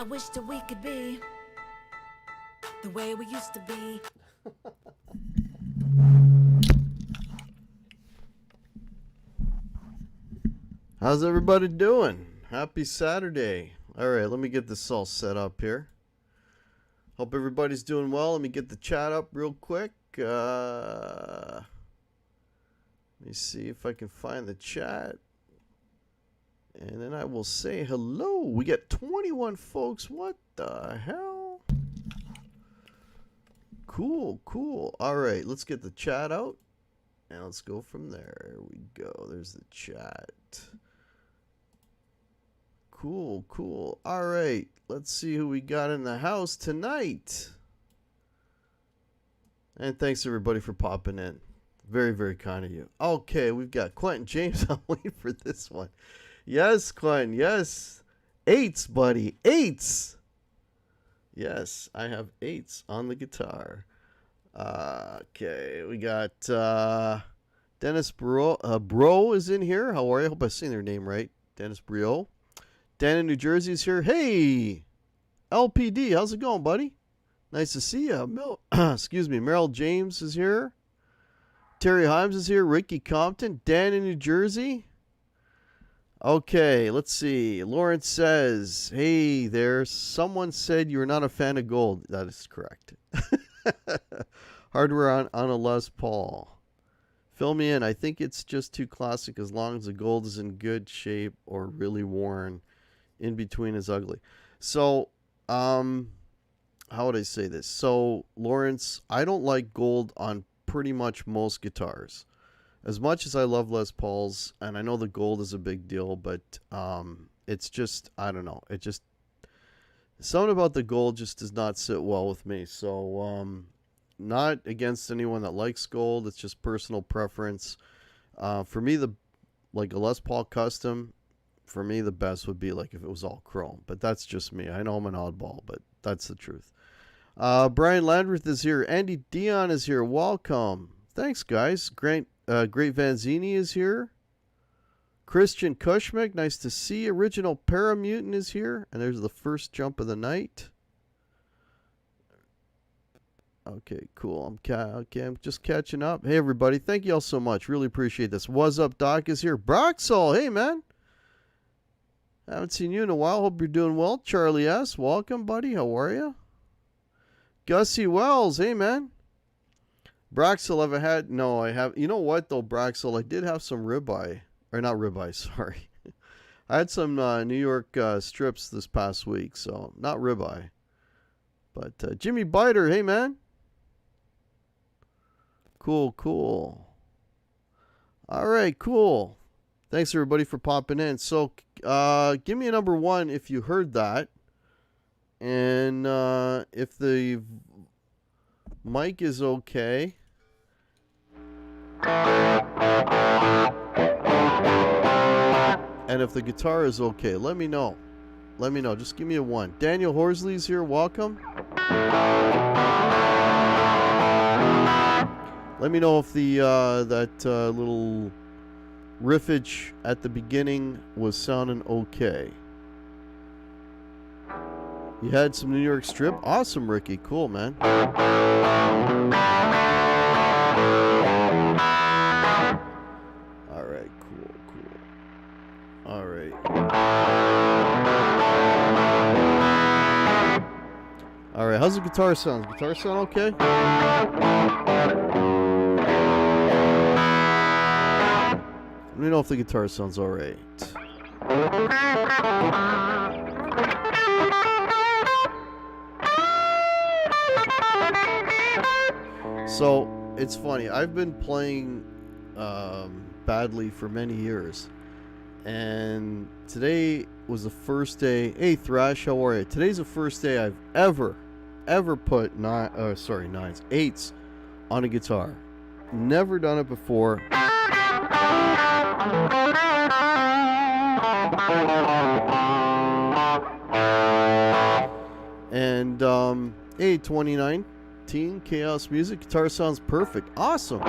wish that we could be the way we used to be. How's everybody doing? Happy Saturday. All right, let me get this all set up here. Hope everybody's doing well. Let me get the chat up real quick. Let me see if I can find the chat. And then I will say hello. We got 21 folks. What the hell? Cool, cool. All right, let's get the chat out. And let's go from there. Here we go. There's the chat. Cool, cool. All right, let's see who we got in the house tonight. And thanks everybody for popping in. Very, very kind of you. Okay, we've got Quentin James. I'm waiting for this one. Yes, Quentin, yes. Eights, buddy, eights. Yes, I have eights on the guitar. Okay, we got Dennis Bro is in here. How are you? I hope I've seen their name right. Dennis Brio. Dan in New Jersey is here. Hey, LPD, how's it going, buddy? Nice to see you. Excuse me, Merrill James is here. Terry Himes is here. Ricky Compton. Dan in New Jersey. Okay, let's see. Lawrence says, hey there, someone said you're not a fan of gold. That is correct. Hardware on a Les Paul. Fill me in. I think it's just too classic as long as the gold is in good shape or really worn. In between is ugly. So, how would I say this? So, Lawrence, I don't like gold on pretty much most guitars. As much as I love Les Pauls, and I know the gold is a big deal, but it's just, I don't know. It just, something about the gold just does not sit well with me. So, not against anyone that likes gold. It's just personal preference. For me, like a Les Paul Custom, for me, the best would be like if it was all chrome. But that's just me. I know I'm an oddball, but that's the truth. Brian Landreth is here. Andy Dion is here. Welcome. Thanks, guys. Great Vanzini is here. Christian Kushmick, nice to see. Original Paramutant is here. And there's the first jump of the night. Okay, cool. I'm just catching up. Hey, everybody. Thank you all so much. Really appreciate this. What's up, Doc is here. Broxall, hey, man. Haven't seen you in a while. Hope you're doing well. Charlie S., welcome, buddy. How are you? Gussie Wells, hey, man. Broxall, have I had? No, I have. You know what, though, Broxall? I did have some ribeye. Or not ribeye, sorry. I had some New York strips this past week, so not ribeye. But Jimmy Biter, hey, man. Cool, cool. All right, cool. Thanks, everybody, for popping in. So, give me a number one if you heard that. And if the mic is okay. And if the guitar is okay, let me know. Let me know. Just give me a one. Daniel Horsley's here. Welcome. Let me know if the that little riffage at the beginning was sounding okay. You had some New York strip? Awesome, Ricky. Cool, man. All right, cool, cool. All right. All right, how's the guitar sound? Does the guitar sound okay? Let me know if the guitar sounds all right. So, it's funny. I've been playing badly for many years. And today was the first day. Hey, Thrash, how are you? Today's the first day I've ever put eights on a guitar. Never done it before. And hey, 2019 Chaos Music guitar sounds perfect. Awesome.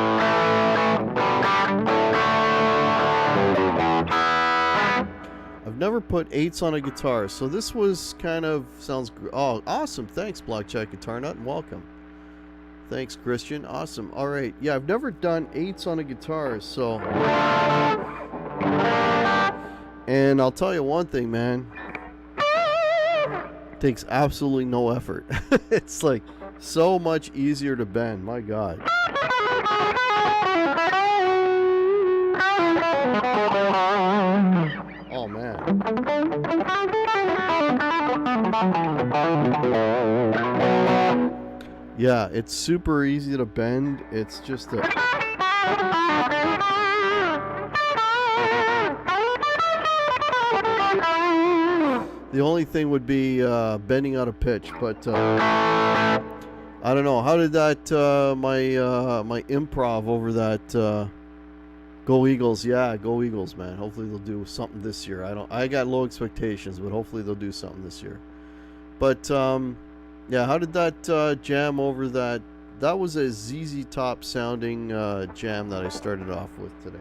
I've I've never put 8s on a guitar, so this was kind of sounds. Oh, awesome! Thanks, Blackjack Guitar Nut, and welcome. Thanks, Christian. Awesome. All right, yeah, I've never done 8s on a guitar, so. And I'll tell you one thing, man. It takes absolutely no effort. It's like so much easier to bend. My God. Oh man. Yeah, it's super easy to bend. It's just a the only thing would be bending out of pitch, but I don't know. How did that my improv over that Go Eagles? Yeah, go Eagles, man. Hopefully they'll do something this year. I got low expectations, but hopefully they'll do something this year. But yeah, how did that jam over that? That was a ZZ Top sounding jam that I started off with today.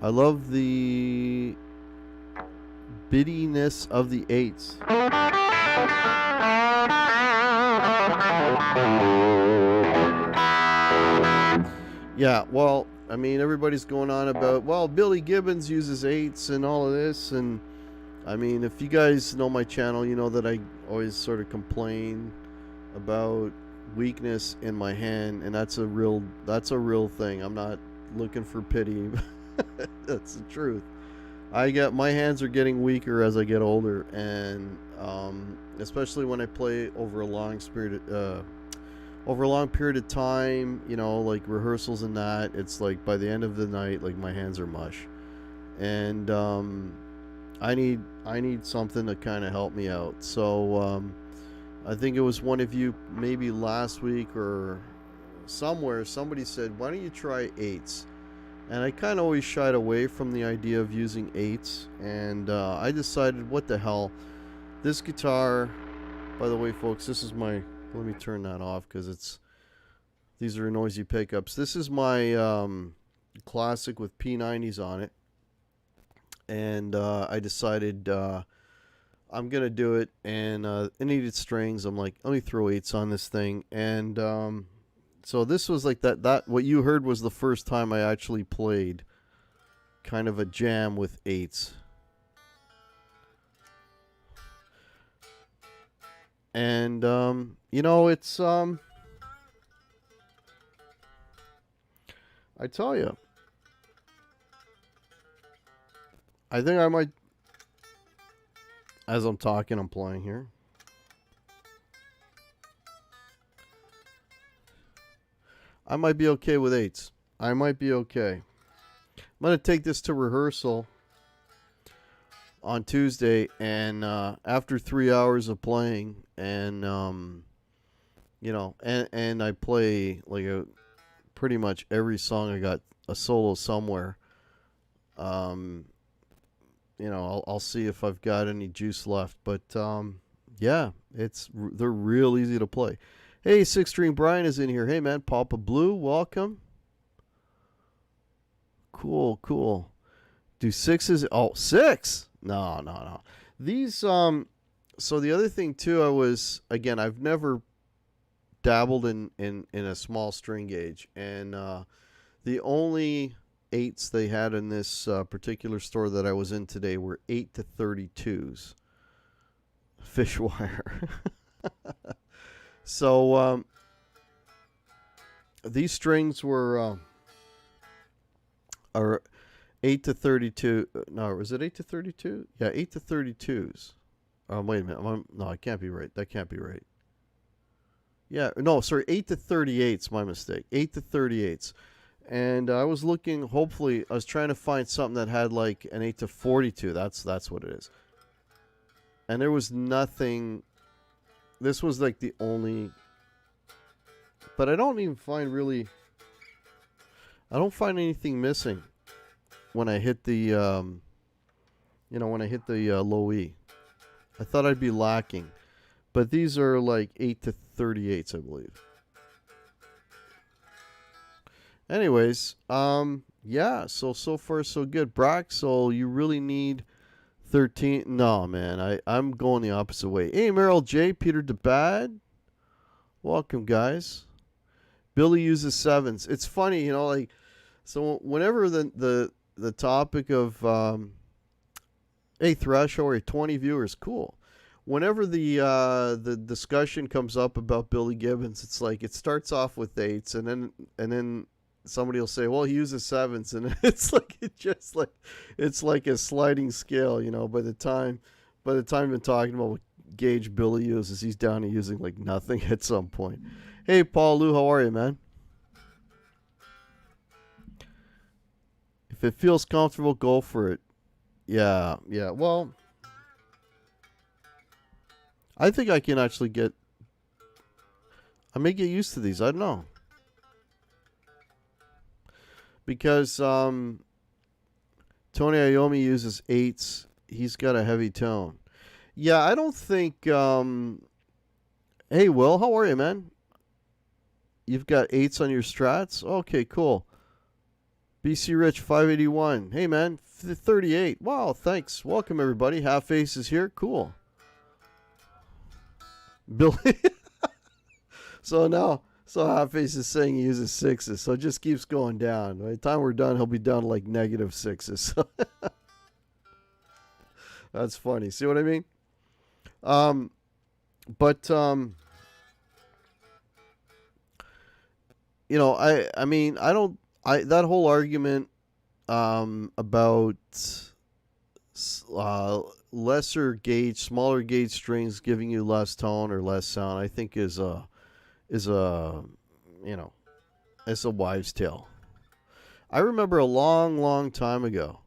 I love the bittiness of the 8s. Yeah, well, I mean, everybody's going on about, well, Billy Gibbons uses 8s and all of this, and I mean, if you guys know my channel, you know that I always sort of complain about weakness in my hand, and that's a real thing. I'm not looking for pity. That's the truth. My hands are getting weaker as I get older, and especially when I play over a long period of time, you know, like rehearsals and that. It's like by the end of the night, like my hands are mush, and I need something to kind of help me out. So I think it was one of you, maybe last week or somewhere, somebody said, why don't you try 8s? And I kind of always shied away from the idea of using 8s, and I decided, what the hell, this guitar, by the way, folks, this is my, let me turn that off because these are noisy pickups. This is my classic with P90s on it, and I decided I'm gonna do it, and it needed strings. I'm like, let me throw 8s on this thing, and so this was like that what you heard was the first time I actually played kind of a jam with 8s. And you know, it's I tell you, I think I might, as I'm talking, I'm playing here. I might be okay with 8s. I might be okay. I'm going to take this to rehearsal on Tuesday, and after 3 hours of playing, and you know, and I play like pretty much every song. I got a solo somewhere. You know, I'll see if I've got any juice left, but yeah, they're real easy to play. Hey, Six String Brian is in here. Hey, man, Papa Blue, welcome. Cool. Do 6s? Oh, 6? No. These, so the other thing, too, I've never dabbled in a small string gauge. And the only 8s they had in this particular store that I was in today were 8 to 32s. Fishwire. So these strings were are 8 to 32. No, was it 8 to 32? Yeah, 8 to 32s. Wait a minute. No, it can't be right. That can't be right. Yeah, no, sorry, 8 to 38s. My mistake. 8 to 38s. And I was looking. Hopefully, I was trying to find something that had like an 8 to 42. That's what it is. And there was nothing. This was like the only, but I don't find anything missing when I hit the, when I hit the low E. I thought I'd be lacking. But these are like 8 to 38s, I believe. Anyways, yeah, so far so good. Braxel, you really need 13. No, man, I'm going the opposite way. Hey, Meryl J, Peter DeBad. Welcome, guys. Billy uses 7s. It's funny, you know, like, so whenever the topic of hey, Thresh, or 20 viewers, cool. Whenever the discussion comes up about Billy Gibbons, it's like it starts off with 8s, and then somebody will say, well, he uses 7s, and it's like a sliding scale, you know. By the time we've been talking about what gauge Billy uses, he's down to using like nothing at some point. Hey, Paul Lou, how are you, man? If it feels comfortable, go for it. Yeah. Well, I think I can actually I may get used to these. I don't know. Because Tony Iommi uses 8s. He's got a heavy tone. Yeah, I don't think... Hey, Will, how are you, man? You've got 8s on your Strats? Okay, cool. BC Rich, 581. Hey, man, 38. Wow, thanks. Welcome, everybody. Half Ace is here. Cool. Billy. So Half Ace is saying he uses 6s, so it just keeps going down. By the time we're done, he'll be down to like -6s. That's funny. See what I mean? You know, I mean, that whole argument about lesser gauge, smaller gauge strings giving you less tone or less sound, I think is a you know, it's a wives' tale. I remember a long time ago,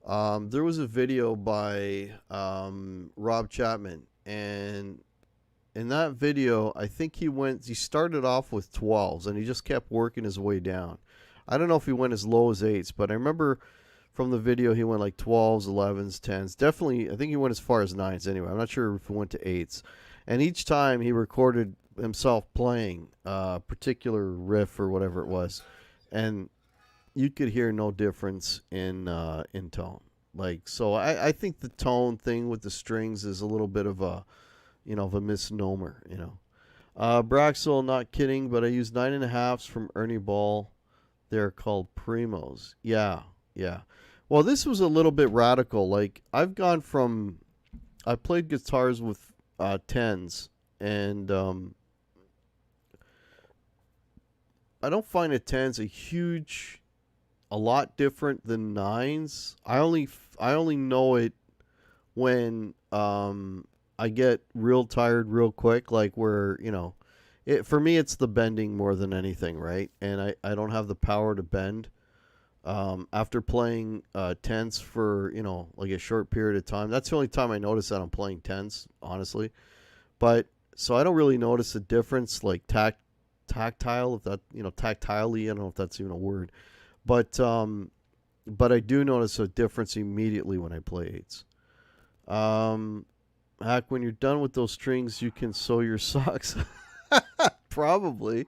there was a video by Rob Chapman, and in that video, I think he started off with 12s, and he just kept working his way down. I don't know if he went as low as 8s, but I remember from the video he went like 12s, 11s, 10s. Definitely, I think he went as far as 9s anyway. I'm not sure if he went to 8s. And each time he recorded himself playing a particular riff or whatever it was, and you could hear no difference in tone. Like, so I think the tone thing with the strings is a little bit of a, you know, of a misnomer, you know. Braxel, not kidding, but I use 9.5s from Ernie Ball. They're called Primos. Yeah. Well, this was a little bit radical. Like, I played guitars with 10s, and I don't find a 10s a lot different than 9s. I only know it when I get real tired real quick, like where, you know, for me it's the bending more than anything, right? And I don't have the power to bend. After playing 10s for, you know, like a short period of time, that's the only time I notice that I'm playing 10s, honestly. But so I don't really notice a difference, like tactile, if that, you know, tactilely, I don't know if that's even a word. But I do notice a difference immediately when I play 8s. Hack, when you're done with those strings, you can sew your socks. Probably.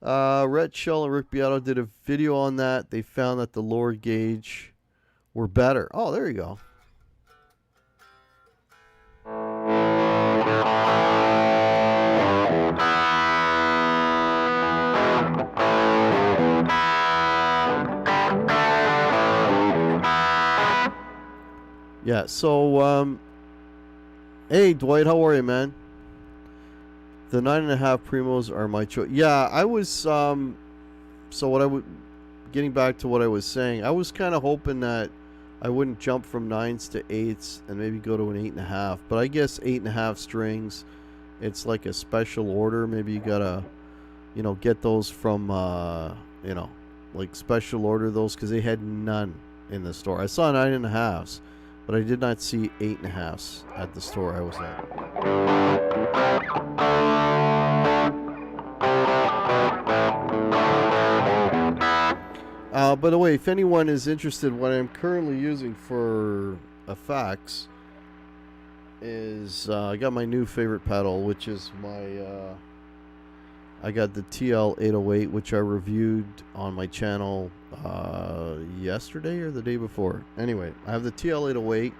Rhett Shell and Rick Beato did a video on that. They found that the lower gauge were better. Oh, there you go. Yeah, so, hey, Dwight, how are you, man? The 9.5 Primos are my choice. Yeah, I was, so getting back to what I was saying, I was kind of hoping that I wouldn't jump from 9s to 8s and maybe go to an 8.5, but I guess 8.5 strings, it's like a special order. Maybe you gotta, you know, get those from, you know, like special order those, because they had none in the store. I saw 9.5s, but I did not see 8.5s at the store I was at. By the way, if anyone is interested, what I'm currently using for effects is I got my new favorite pedal, which is my I got the TL808, which I reviewed on my channel yesterday or the day before. Anyway, I have the TL808.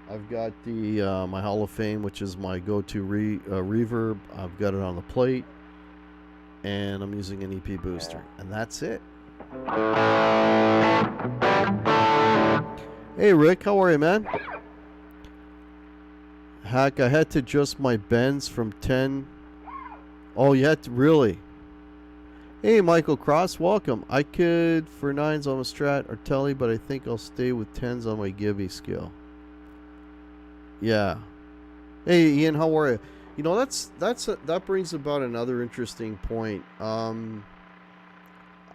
I've got the my Hall of Fame, which is my go-to reverb. I've got it on the plate, and I'm using an EP booster, and that's it. Hey Rick, how are you, man? Heck, I had to adjust my bends from 10. Oh, you had to, really? Hey, Michael Cross, welcome. I could for 9s on a Strat or Telly, but I think I'll stay with 10s on my Gibby scale. Yeah. Hey, Ian, how are you? You know, that brings about another interesting point.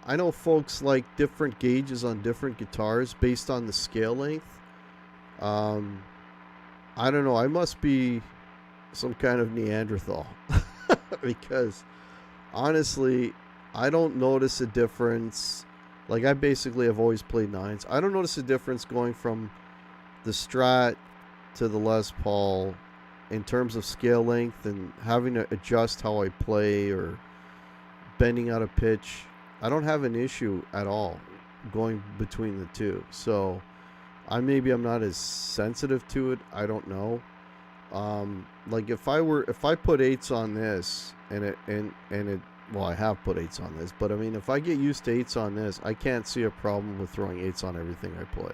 I know folks like different gauges on different guitars based on the scale length. I don't know. I must be some kind of Neanderthal. Because honestly, I don't notice a difference. Like, I basically have always played 9s. I don't notice a difference going from the Strat to the Les Paul in terms of scale length and having to adjust how I play or bending out of pitch. I don't have an issue at all going between the two. So maybe I'm not as sensitive to it. I don't know. Like if I put 8s on this well, I have put 8s on this, but I mean, if I get used to 8s on this, I can't see a problem with throwing 8s on everything I play,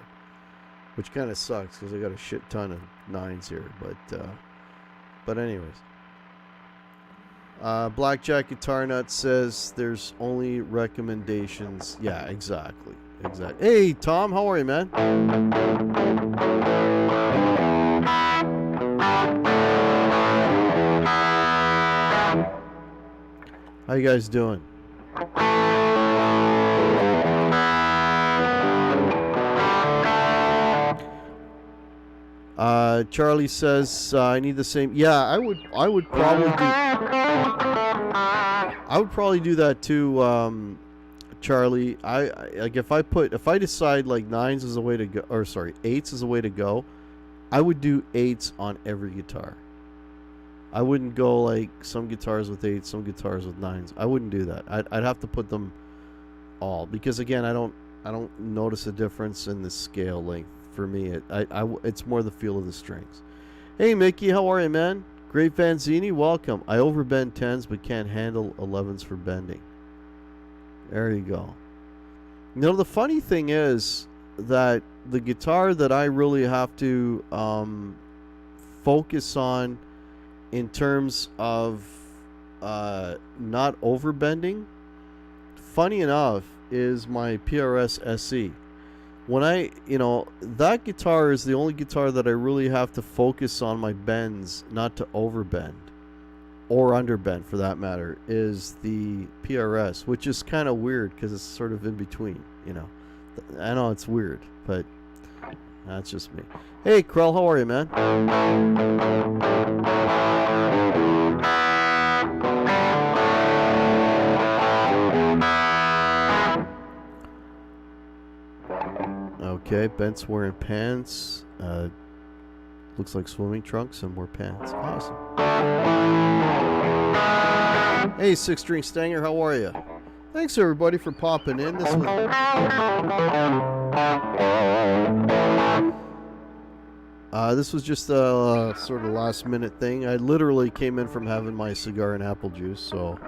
which kind of sucks because I got a shit ton of 9s here. But anyways, Blackjack Guitar Nut says there's only recommendations. Yeah, exactly. Hey, Tom, how are you, man? How you guys doing? Charlie says I need the same. Yeah, I would probably do that too, Charlie. I like if I decide like 9s is a way to go, or sorry, 8s is a way to go, I would do 8s on every guitar. I wouldn't go like some guitars with 8s, some guitars with 9s. I wouldn't do that. I'd have to put them all, because again, I don't notice a difference in the scale length. For me, it's more the feel of the strings. Hey Mickey, how are you, man? Great Vanzini, welcome. I overbend 10s but can't handle 11s for bending. There you go. You know, the funny thing is that the guitar that I really have to focus on in terms of not overbending, funny enough, is my PRS SE. When that guitar is the only guitar that I really have to focus on my bends not to overbend or underbend, for that matter, is the PRS, which is kind of weird because it's sort of in between, I know it's weird, but that's just me. Hey Krell, how are you, man? Okay, Bent's wearing pants. Looks like swimming trunks and more pants. Awesome. Hey, Six String Stanger, how are you? Thanks everybody for popping in. This was just a sort of last minute thing. I literally came in from having my cigar and apple juice, so.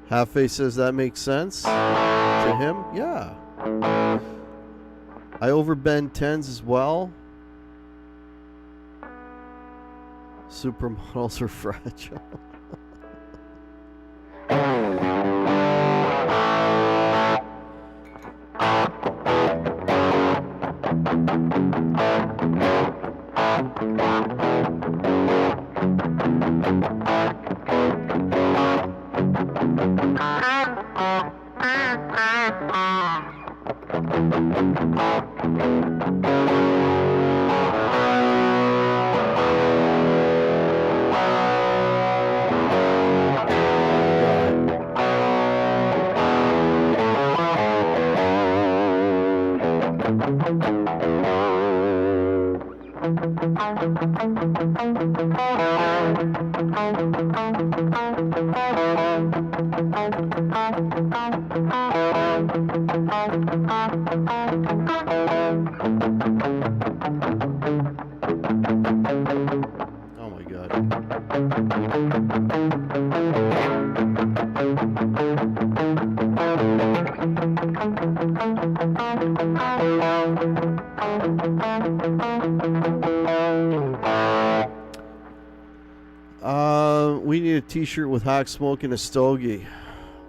Half-Face says that makes sense to him. Yeah. I overbend 10s as well. Supermodels are fragile. Oh my God. We need a t-shirt with Hack Smoke and a stogie.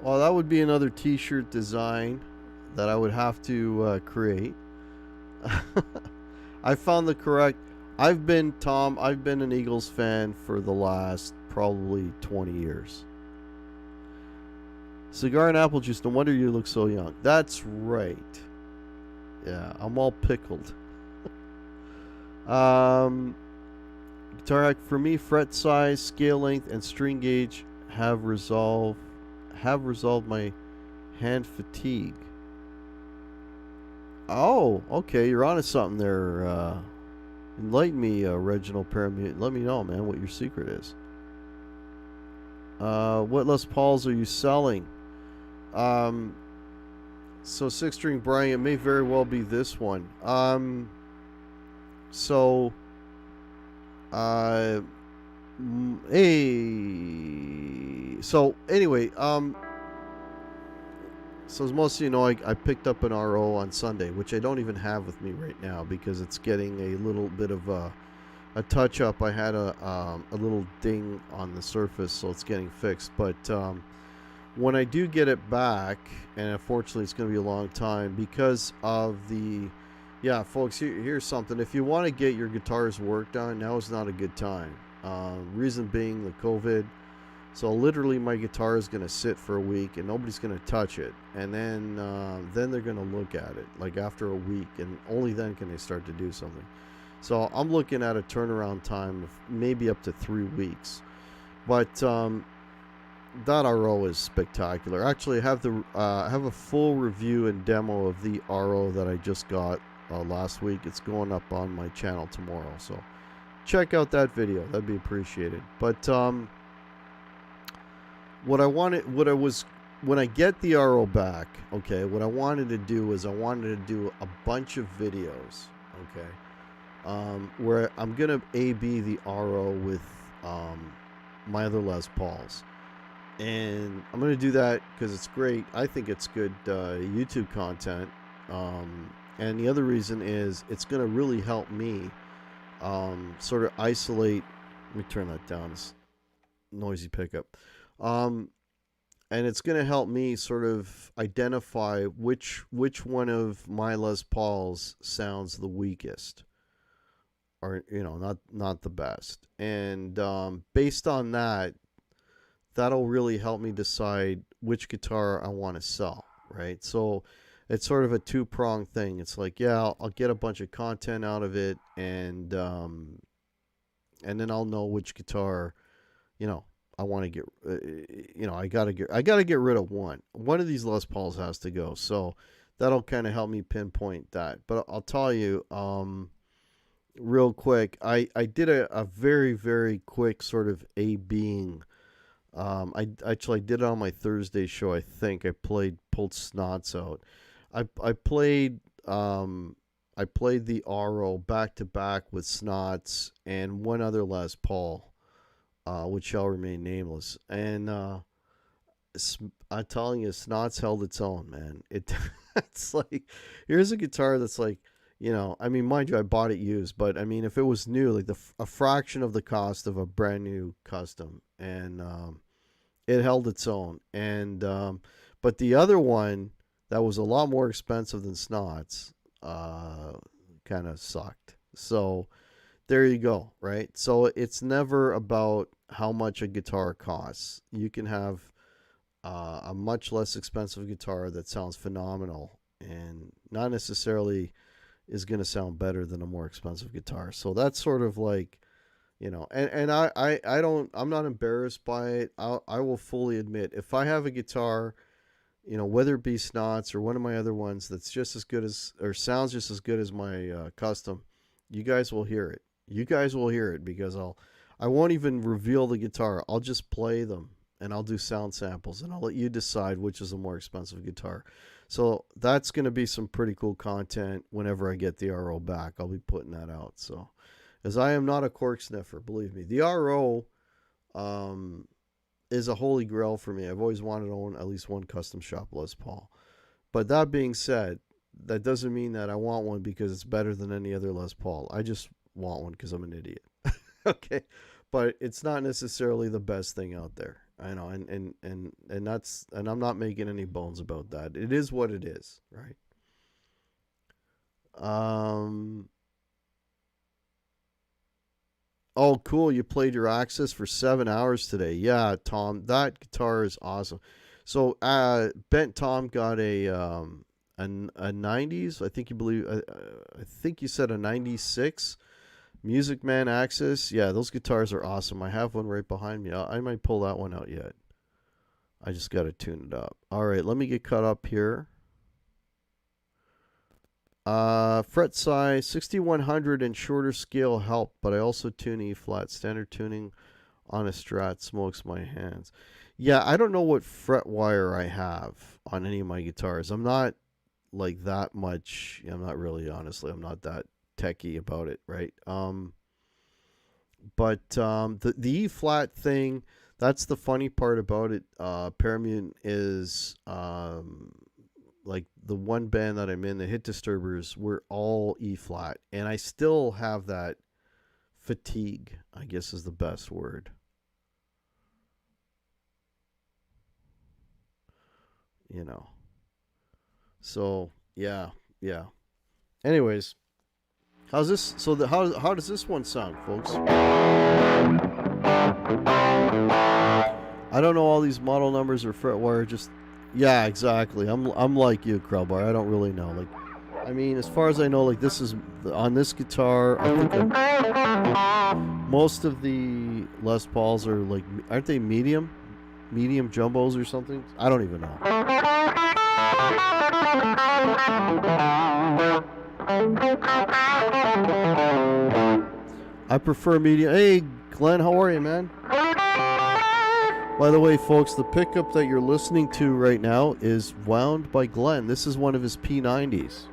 Well, that would be another t-shirt design that I would have to create. I found the correct. I've been an Eagles fan for the last probably 20 years. Cigar and apple juice, no wonder you look so young. That's right. Yeah, I'm all pickled. Guitar hack for me, fret size, scale length, and string gauge have resolved my hand fatigue. Oh, okay, you're onto something there. Enlighten me, Reginald Paramute. Let me know, man, what your secret is. What Les Pauls are you selling? So 6-string Brian, it may very well be this one. So anyway, so as most of you know, I picked up an RO on Sunday, which I don't even have with me right now because it's getting a little bit of a touch up. I had a little ding on the surface, so it's getting fixed. But when I do get it back, and unfortunately it's going to be a long time because of the, yeah, folks, here's something. If you want to get your guitars worked on, now is not a good time. Reason being the COVID. So literally my guitar is going to sit for a week and nobody's going to touch it. And then they're going to look at it like after a week, and only then can they start to do something. So I'm looking at a turnaround time of maybe up to 3 weeks. But that RO is spectacular. Actually, I have a full review and demo of the RO that I just got last week. It's going up on my channel tomorrow. So check out that video. That'd be appreciated. But when I get the RO back, okay, what I wanted to do is I wanted to do a bunch of videos, okay, where I'm gonna A/B the RO with my other Les Pauls, and I'm gonna do that because it's great. I think it's good YouTube content, and the other reason is it's gonna really help me sort of isolate. Let me turn that down. It's noisy pickup. And it's going to help me sort of identify which one of my Les Pauls sounds the weakest, or not the best. And based on that, that'll really help me decide which guitar I want to sell, right? So it's sort of a two-pronged thing. It's like, yeah, I'll get a bunch of content out of it, and then I'll know which guitar, I want to get, I gotta get rid of one. One of these Les Pauls has to go, so that'll kind of help me pinpoint that. But I'll tell you, real quick, I did a very, very quick sort of A-Bing. I did it on my Thursday show. I think I pulled Snots out. I played the RO back to back with Snots and one other Les Paul, which shall remain nameless. And I'm telling you, Snots held its own, man. It's like, here's a guitar that's like, I mean, mind you, I bought it used, but I mean, if it was new, like a fraction of the cost of a brand new custom, and it held its own. And but the other one that was a lot more expensive than Snots kind of sucked. So there you go, right? So it's never about how much a guitar costs. You can have a much less expensive guitar that sounds phenomenal and not necessarily is going to sound better than a more expensive guitar. So that's sort of like, and I'm not embarrassed by it. I will fully admit, if I have a guitar, whether it be Snots or one of my other ones that's just as good as, or sounds just as good as my custom, you guys will hear it. You guys will hear it because I won't even reveal the guitar. I'll just play them and I'll do sound samples and I'll let you decide which is the more expensive guitar. So that's going to be some pretty cool content whenever I get the RO back. I'll be putting that out. So, as I am not a cork sniffer, believe me, the RO is a holy grail for me. I've always wanted to own at least one custom shop Les Paul. But that being said, that doesn't mean that I want one because it's better than any other Les Paul. I just want one because I'm an idiot. Okay, but it's not necessarily the best thing out there. I know, and I'm not making any bones about that. It is what it is, right? Oh, cool! You played your Axis for 7 hours today. Yeah, Tom, that guitar is awesome. So, Bent Tom got a 90s. I think you said a 96 Music Man Axis. Yeah, those guitars are awesome. I have one right behind me. I might pull that one out yet. I just got to tune it up. All right, let me get caught up here. Fret size 6100 and shorter scale help, but I also tune E flat. Standard tuning on a Strat smokes my hands. Yeah, I don't know what fret wire I have on any of my guitars. I'm not like that much. I'm not really, honestly. I'm not that techie about it, right? But the E flat thing, that's the funny part about it. Paramount is like the one band that I'm in, the Hit Disturbers, we're all E flat, and I still have that fatigue, I guess is the best word. You know. So yeah. Anyways, how's this? So how does this one sound, folks? I don't know all these model numbers or fret wire. Just yeah, exactly. I'm like you, Crowbar. I don't really know. Like, I mean, as far as I know, like this is on this guitar. I think most of the Les Pauls are like, aren't they medium jumbos or something? I don't even know. I prefer medium. Hey, Glenn, how are you, man? By the way, folks, the pickup that you're listening to right now is wound by Glenn. This is one of his P90s.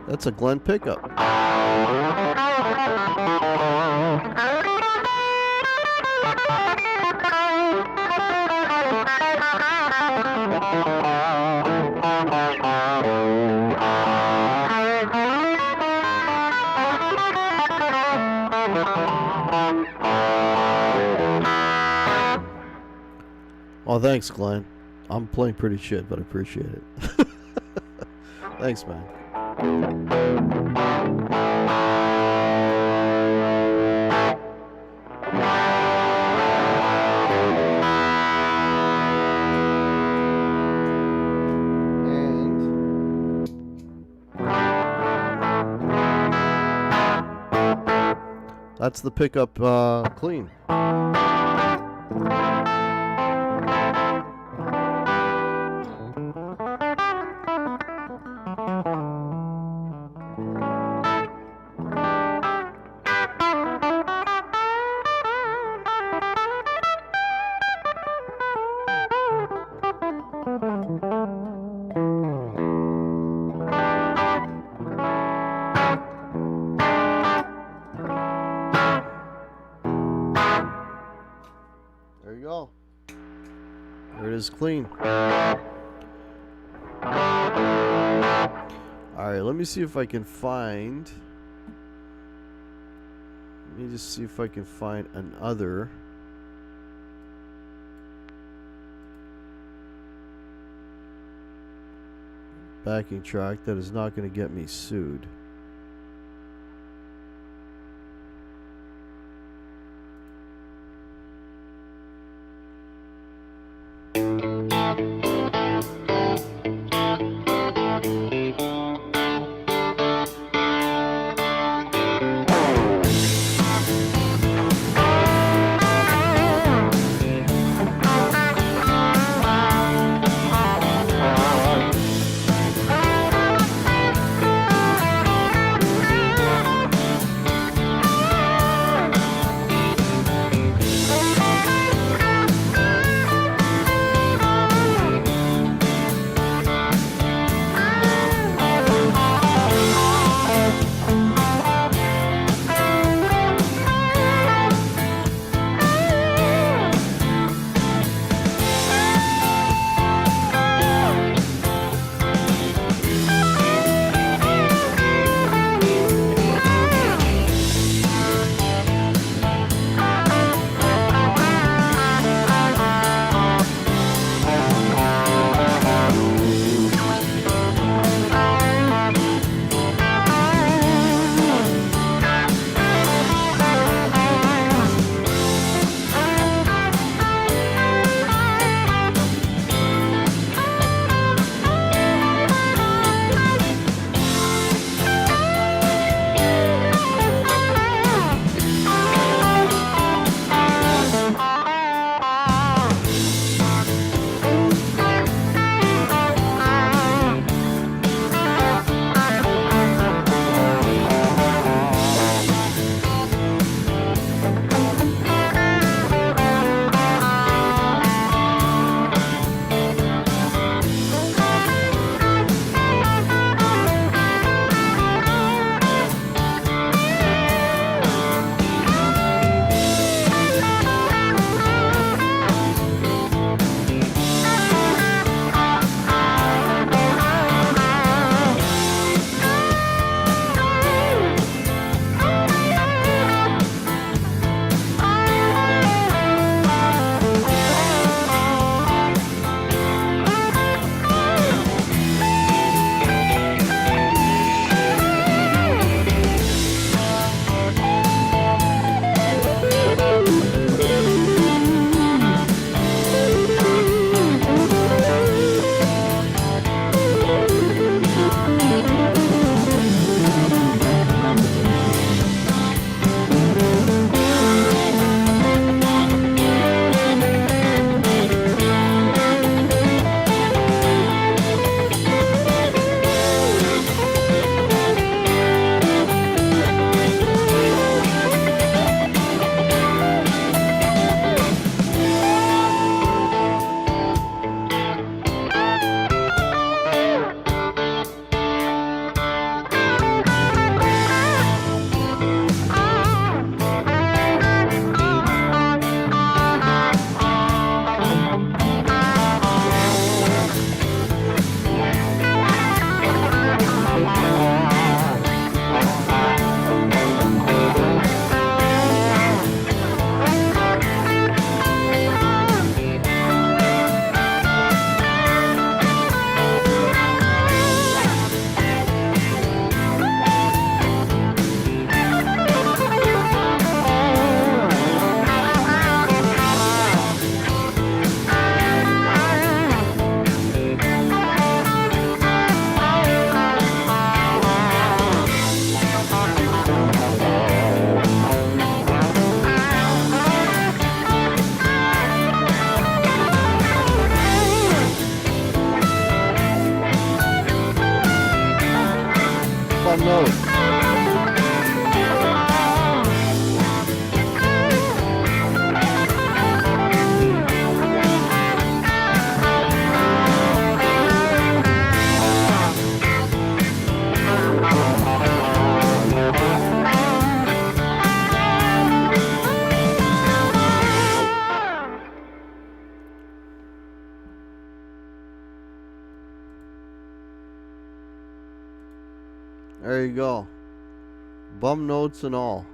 That's a Glenn pickup. Oh, thanks, Glenn. I'm playing pretty shit, but I appreciate it. Thanks, man. That's the pickup clean. There you go. There it is, clean. Alright, let me see if I can find... Let me just see if I can find another... backing track that is not going to get me sued. bum note. There you go. Bum notes and all.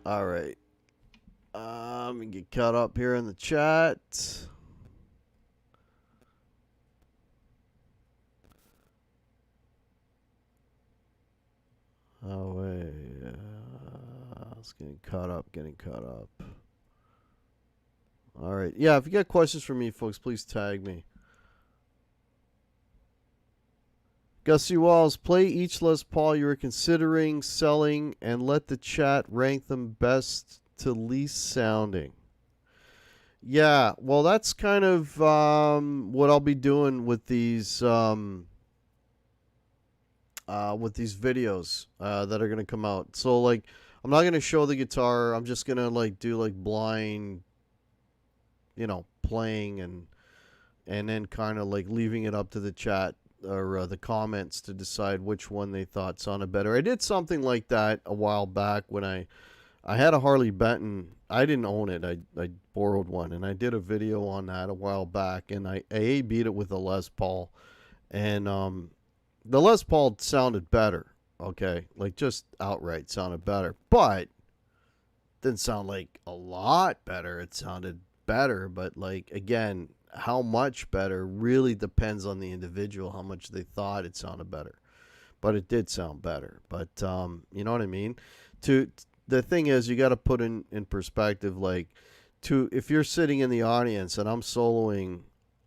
All right. Let me get caught up here in the chat. Oh, wait. I was getting caught up. All right. Yeah, if you got questions for me, folks, please tag me. Gussie Walls, play each Les Paul you were considering selling and let the chat rank them best to least sounding. Yeah, well, that's kind of what I'll be doing with these videos that are gonna come out. So like, I'm not gonna show the guitar. I'm just gonna like do like blind, playing and then kind of like leaving it up to the chat or the comments to decide which one they thought sounded better. I did something like that a while back when I had a Harley Benton. I didn't own it. I borrowed one, and I did a video on that a while back, and I beat it with a Les Paul, and the Les Paul sounded better, okay? Like, just outright sounded better, but didn't sound like a lot better. It sounded better, but like, again, how much better really depends on the individual, how much they thought it sounded better. But it did sound better. But you know what I mean? The thing is, you got to put in perspective, like, if you're sitting in the audience and I'm soloing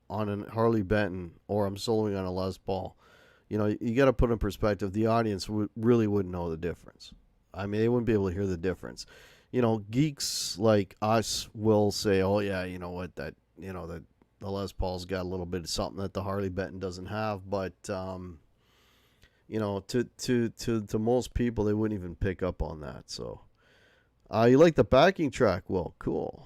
on a Harley Benton or I'm soloing on a Les Paul, you got to put in perspective, the audience really wouldn't know the difference. I mean, they wouldn't be able to hear the difference. Geeks like us will say, oh yeah, you know what, that the Les Paul's got a little bit of something that the Harley Benton doesn't have, but to most people, they wouldn't even pick up on that. So you like the backing track? Well, cool.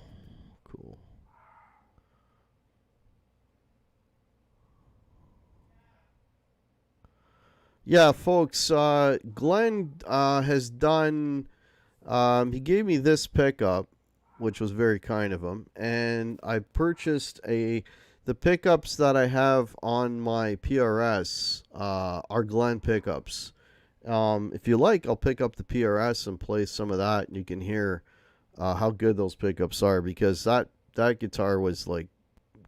Yeah, folks, Glenn has done, he gave me this pickup, which was very kind of him, and I purchased the pickups that I have on my PRS are Glenn pickups. If you like, I'll pick up the PRS and play some of that, and you can hear how good those pickups are, because that guitar was like,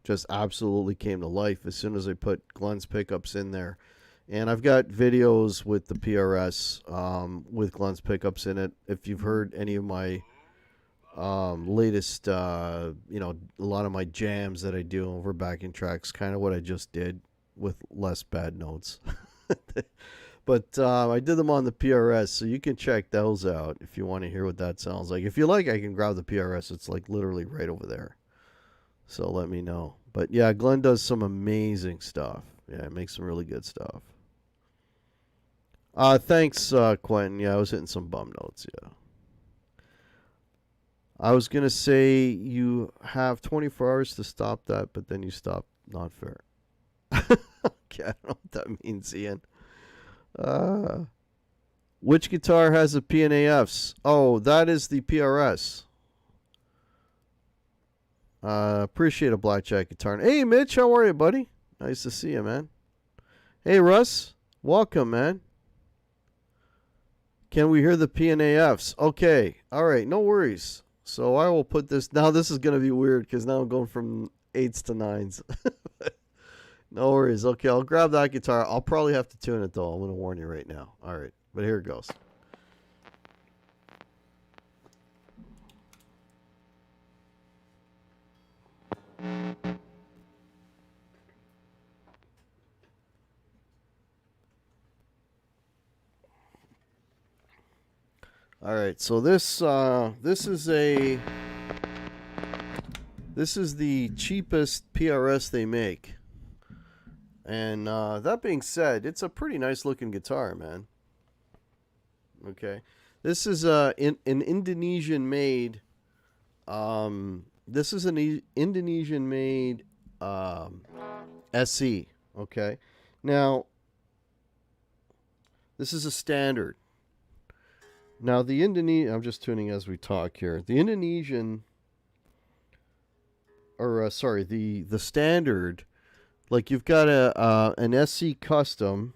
just absolutely came to life as soon as I put Glenn's pickups in there. And I've got videos with the PRS with Glenn's pickups in it. If you've heard any of my latest, a lot of my jams that I do over backing tracks, kind of what I just did with less bad notes. But I did them on the PRS, so you can check those out if you want to hear what that sounds like. If you like, I can grab the PRS. It's like literally right over there. So let me know. But yeah, Glenn does some amazing stuff. Yeah, makes some really good stuff. Thanks, Quentin. Yeah, I was hitting some bum notes, yeah. I was going to say you have 24 hours to stop that, but then you stop. Not fair. Okay, I don't know what that means, Ian. Which guitar has the PNAFs? Oh, that is the PRS. Appreciate a blackjack guitar. Hey, Mitch, how are you, buddy? Nice to see you, man. Hey, Russ. Welcome, man. Can we hear the PNAFs? Okay. All right. No worries. So I will put this. Now this is going to be weird because now I'm going from 8s to 9s. No worries. Okay. I'll grab that guitar. I'll probably have to tune it, though. I'm going to warn you right now. All right. But here it goes. All right, so this is the cheapest PRS they make. And that being said, it's a pretty nice looking guitar, man. Okay, this is an Indonesian made. This is an Indonesian made SE. Okay, now this is a standard. Now the I'm just tuning as we talk here. The Indonesian, or sorry, the standard. Like you've got an SE custom,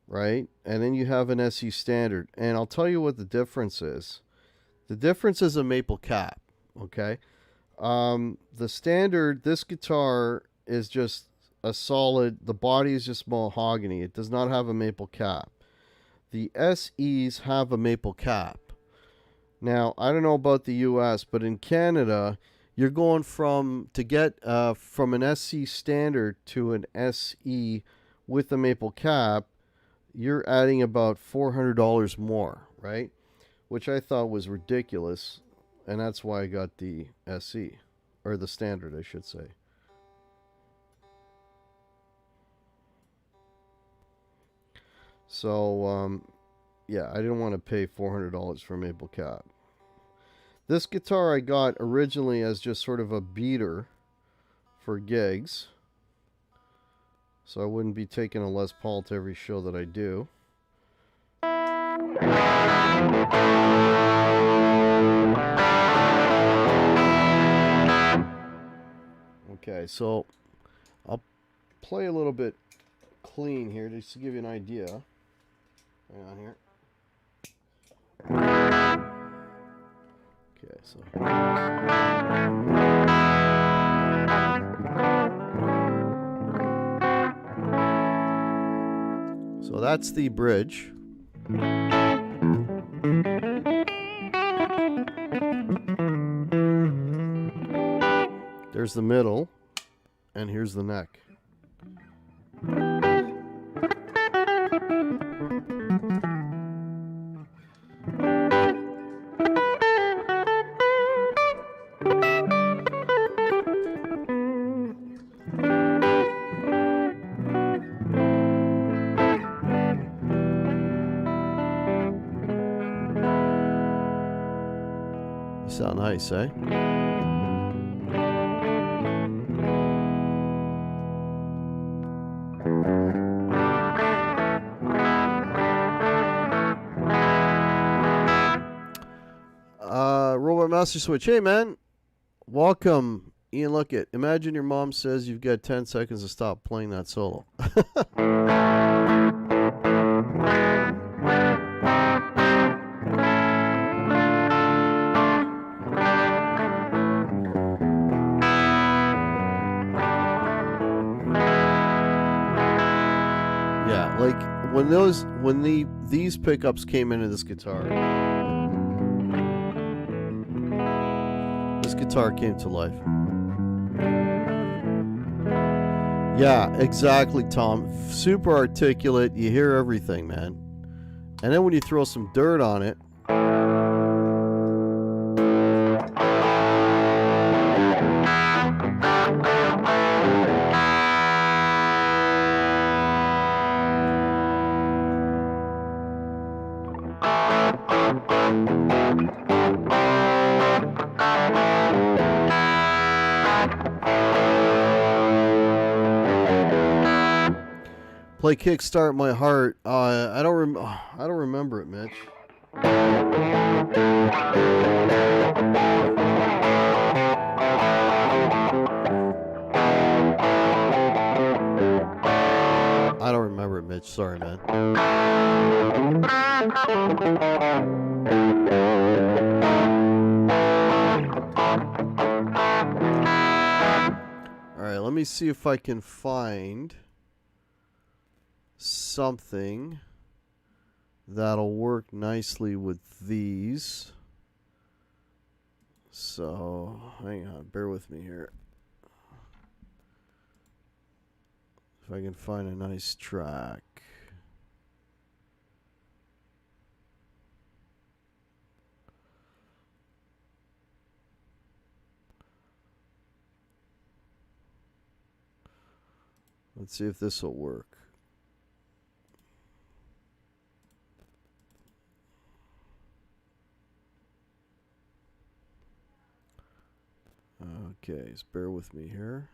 right? And then you have an SE standard. And I'll tell you what the difference is. The difference is a maple cap, okay? The standard, this guitar is just a solid, the body is just mahogany. It does not have a maple cap. The SEs have a maple cap. Now, I don't know about the US, but in Canada, you're going from an SC standard to an SE with a maple cap, you're adding about $400 more, right? Which I thought was ridiculous, and that's why I got the SE, or the standard, I should say. So, yeah, I didn't want to pay $400 for a maple cap. This guitar I got originally as just sort of a beater for gigs. So I wouldn't be taking a Les Paul to every show that I do. Okay, so I'll play a little bit clean here just to give you an idea. Hang on here. Okay, so that's the bridge. There's the middle, and here's the neck. Sound nice, eh? Robot Master Switch. Hey, man. Welcome, Ian. Look it. Imagine your mom says you've got 10 seconds to stop playing that solo. Yeah, like when these pickups came into this guitar. This guitar came to life. Yeah, exactly, Tom. Super articulate. You hear everything, man. And then when you throw some dirt on it. Play Kickstart My Heart. I don't remember it, Mitch. I don't remember it, Mitch. Sorry, man. All right, let me see if I can find something that'll work nicely with these. So, hang on, bear with me here. If I can find a nice track. Let's see if this will work. Okay, just bear with me here.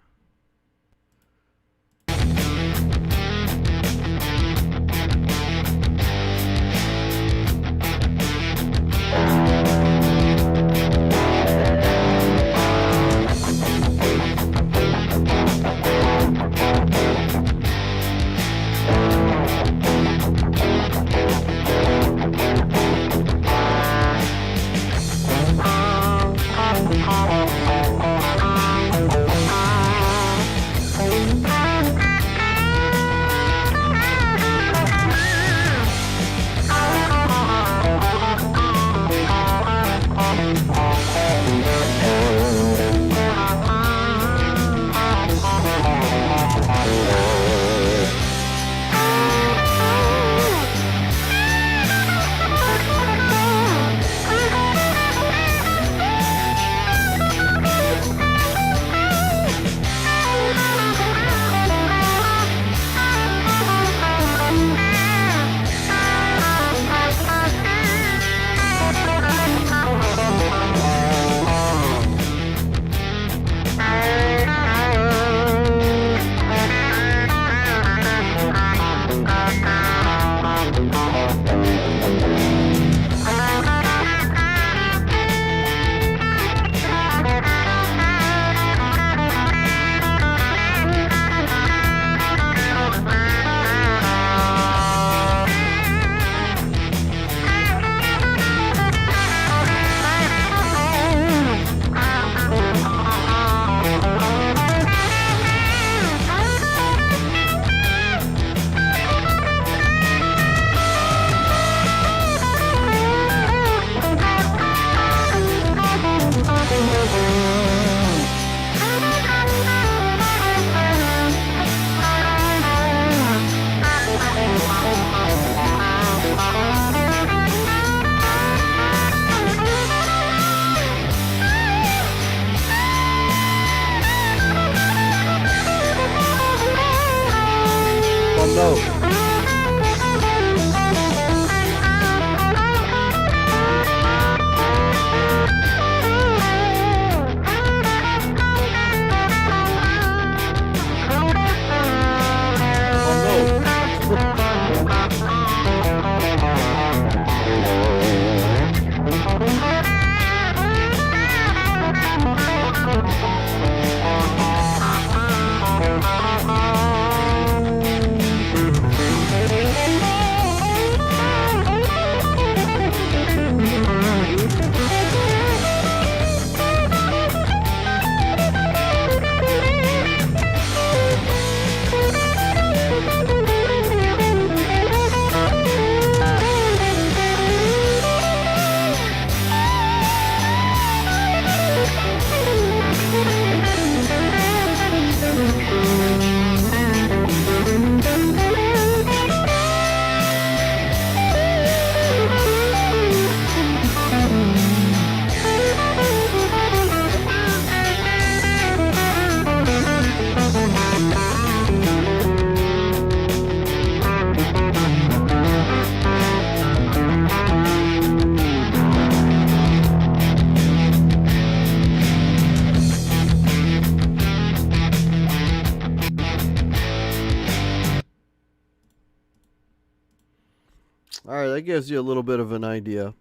Alright, that gives you a little bit of an idea.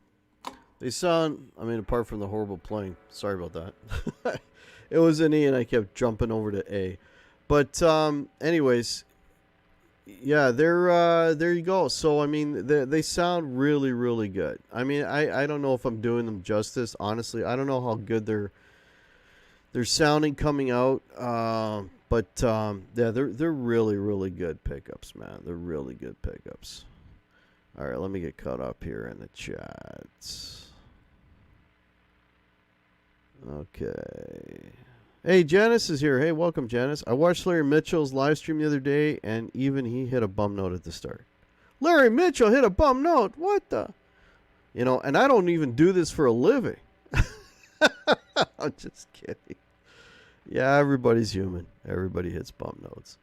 They sound, I mean, apart from the horrible playing. Sorry about that. It was an E and I kept jumping over to A. But, anyways, yeah, there you go. So, I mean, they sound really, really good. I mean, I don't know if I'm doing them justice. Honestly, I don't know how good they're sounding coming out. But, yeah, they're really, really good pickups, man. They're really good pickups. All right, let me get caught up here in the chats. Okay. Hey, Janice is here. Hey, welcome, Janice. I watched Larry Mitchell's live stream the other day, and even he hit a bum note at the start. Larry Mitchell hit a bum note? What the? You know, and I don't even do this for a living. I'm just kidding. Yeah, everybody's human. Everybody hits bum notes.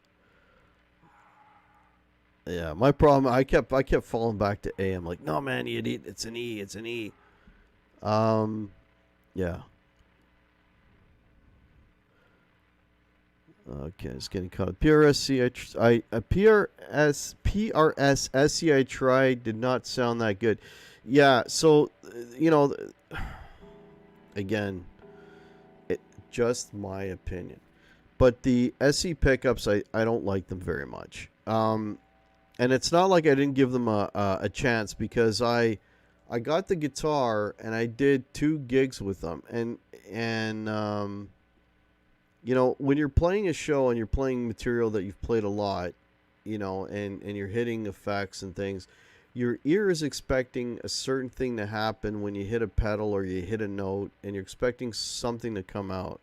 Yeah, my problem. I kept falling back to A. I'm like, no, man, you idiot. It's an E. It's an E. Yeah. Okay, it's getting caught. PRS SE I tried did not sound that good. Yeah, so again, just my opinion. But the SE pickups, I don't like them very much. And it's not like I didn't give them a chance, because I got the guitar and I did 2 gigs with them, and when you're playing a show and you're playing material that you've played a lot, and you're hitting effects and things, your ear is expecting a certain thing to happen when you hit a pedal or you hit a note, and you're expecting something to come out.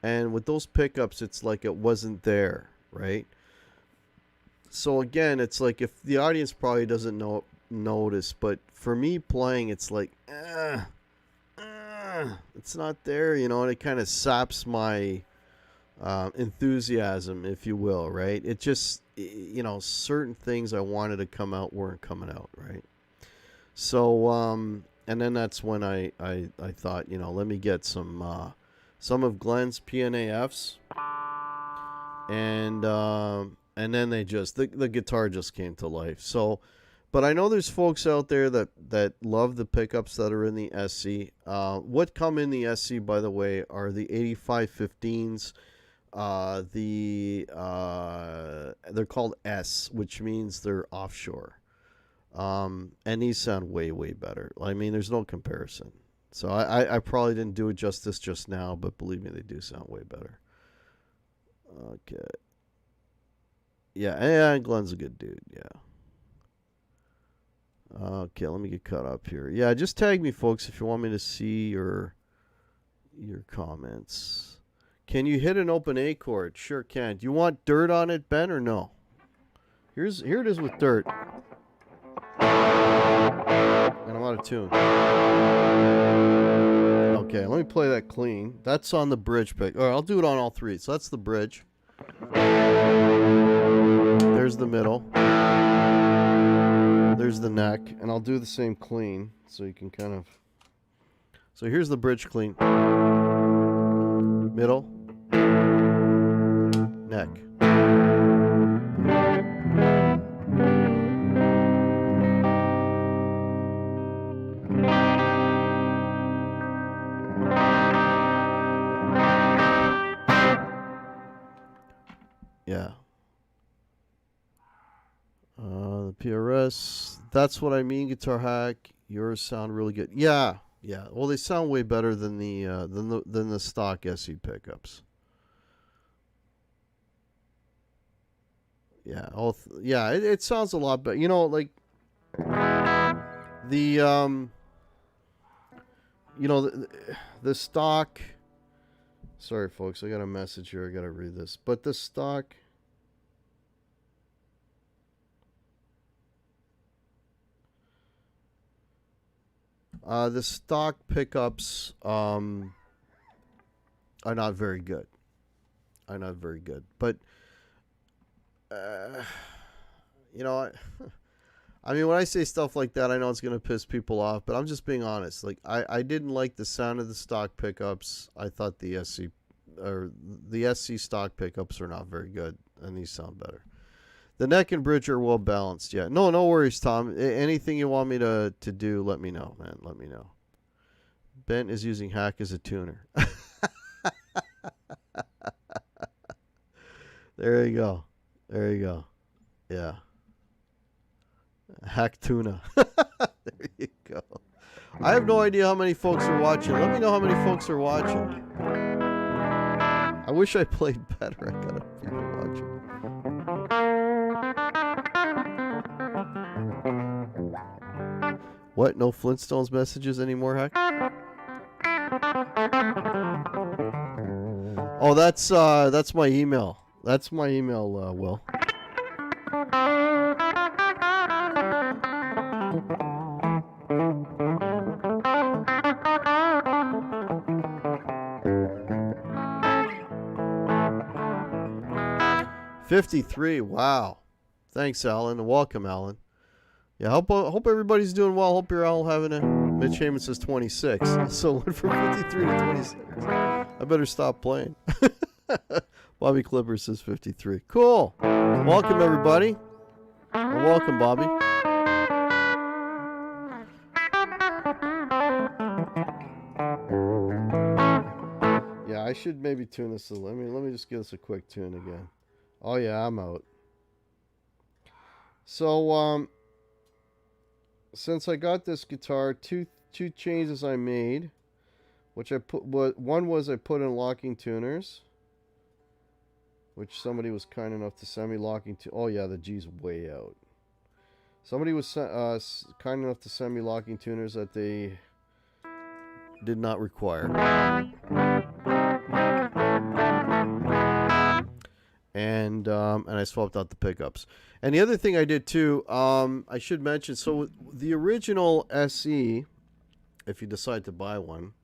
And with those pickups, it's like it wasn't there, right? So again, it's like, if the audience probably doesn't notice, but for me playing, it's like, it's not there, and it kind of saps my enthusiasm, if you will, right? It just, certain things I wanted to come out weren't coming out, right? So, and then that's when I thought, let me get some of Glenn's PNAFs, and then the guitar just came to life. So, but I know there's folks out there that love the pickups that are in the SE. What come in the SE, by the way, are the 8515s. They're called S, which means they're offshore. And these sound way, way better. I mean, there's no comparison. So I probably didn't do it justice just now, but believe me, they do sound way better. Okay. Yeah, Glenn's a good dude, yeah. Okay, let me get caught up here. Yeah, just tag me, folks, if you want me to see your comments. Can you hit an open A chord? Sure can. Do you want dirt on it, Ben, or no? Here it is with dirt. And I'm out of tune. Okay, let me play that clean. That's on the bridge pick. All right, I'll do it on all 3. So that's the bridge. There's the middle. There's the neck, and I'll do the same clean, so you can kind of. So here's the bridge clean. Middle. Neck. Yeah. The PRS. That's what I mean, Guitar Hack. Yours sound really good. Yeah. Well, they sound way better than the stock SE pickups. Yeah. It sounds a lot better. Like the the stock. Sorry, folks. I got a message here. I got to read this. But the stock. The stock pickups are not very good. But, I mean, when I say stuff like that, I know it's going to piss people off, but I'm just being honest. Like, I didn't like the sound of the stock pickups. I thought the SC stock pickups are not very good, and these sound better. The neck and bridge are well balanced. Yeah. No worries, Tom. Anything you want me to do, let me know, man. Let me know. Ben is using Hack as a tuner. There you go. Yeah. Hack tuna. There you go. I have no idea how many folks are watching. Let me know how many folks are watching. I wish I played better. I got people watching. What? No Flintstones messages anymore, Hack? Oh, that's my email. That's my email, Will. $53. Wow. Thanks, Alan, and welcome, Alan. Yeah, hope everybody's doing well. Hope you're all having a. Mitch Heyman says 26, so went from 53 to 26. I better stop playing. Bobby Clipper says 53. Cool. Welcome, everybody. Well, welcome, Bobby. Yeah, I should maybe tune this. Let me just give this a quick tune again. Oh yeah, I'm out. So since I got this guitar, two changes I made, which I put. One was I put in locking tuners, which somebody was kind enough to send me locking to. Oh yeah, the G's way out. Somebody was kind enough to send me locking tuners that they did not require. And I swapped out the pickups. And the other thing I did too, I should mention, so the original SE, if you decide to buy one,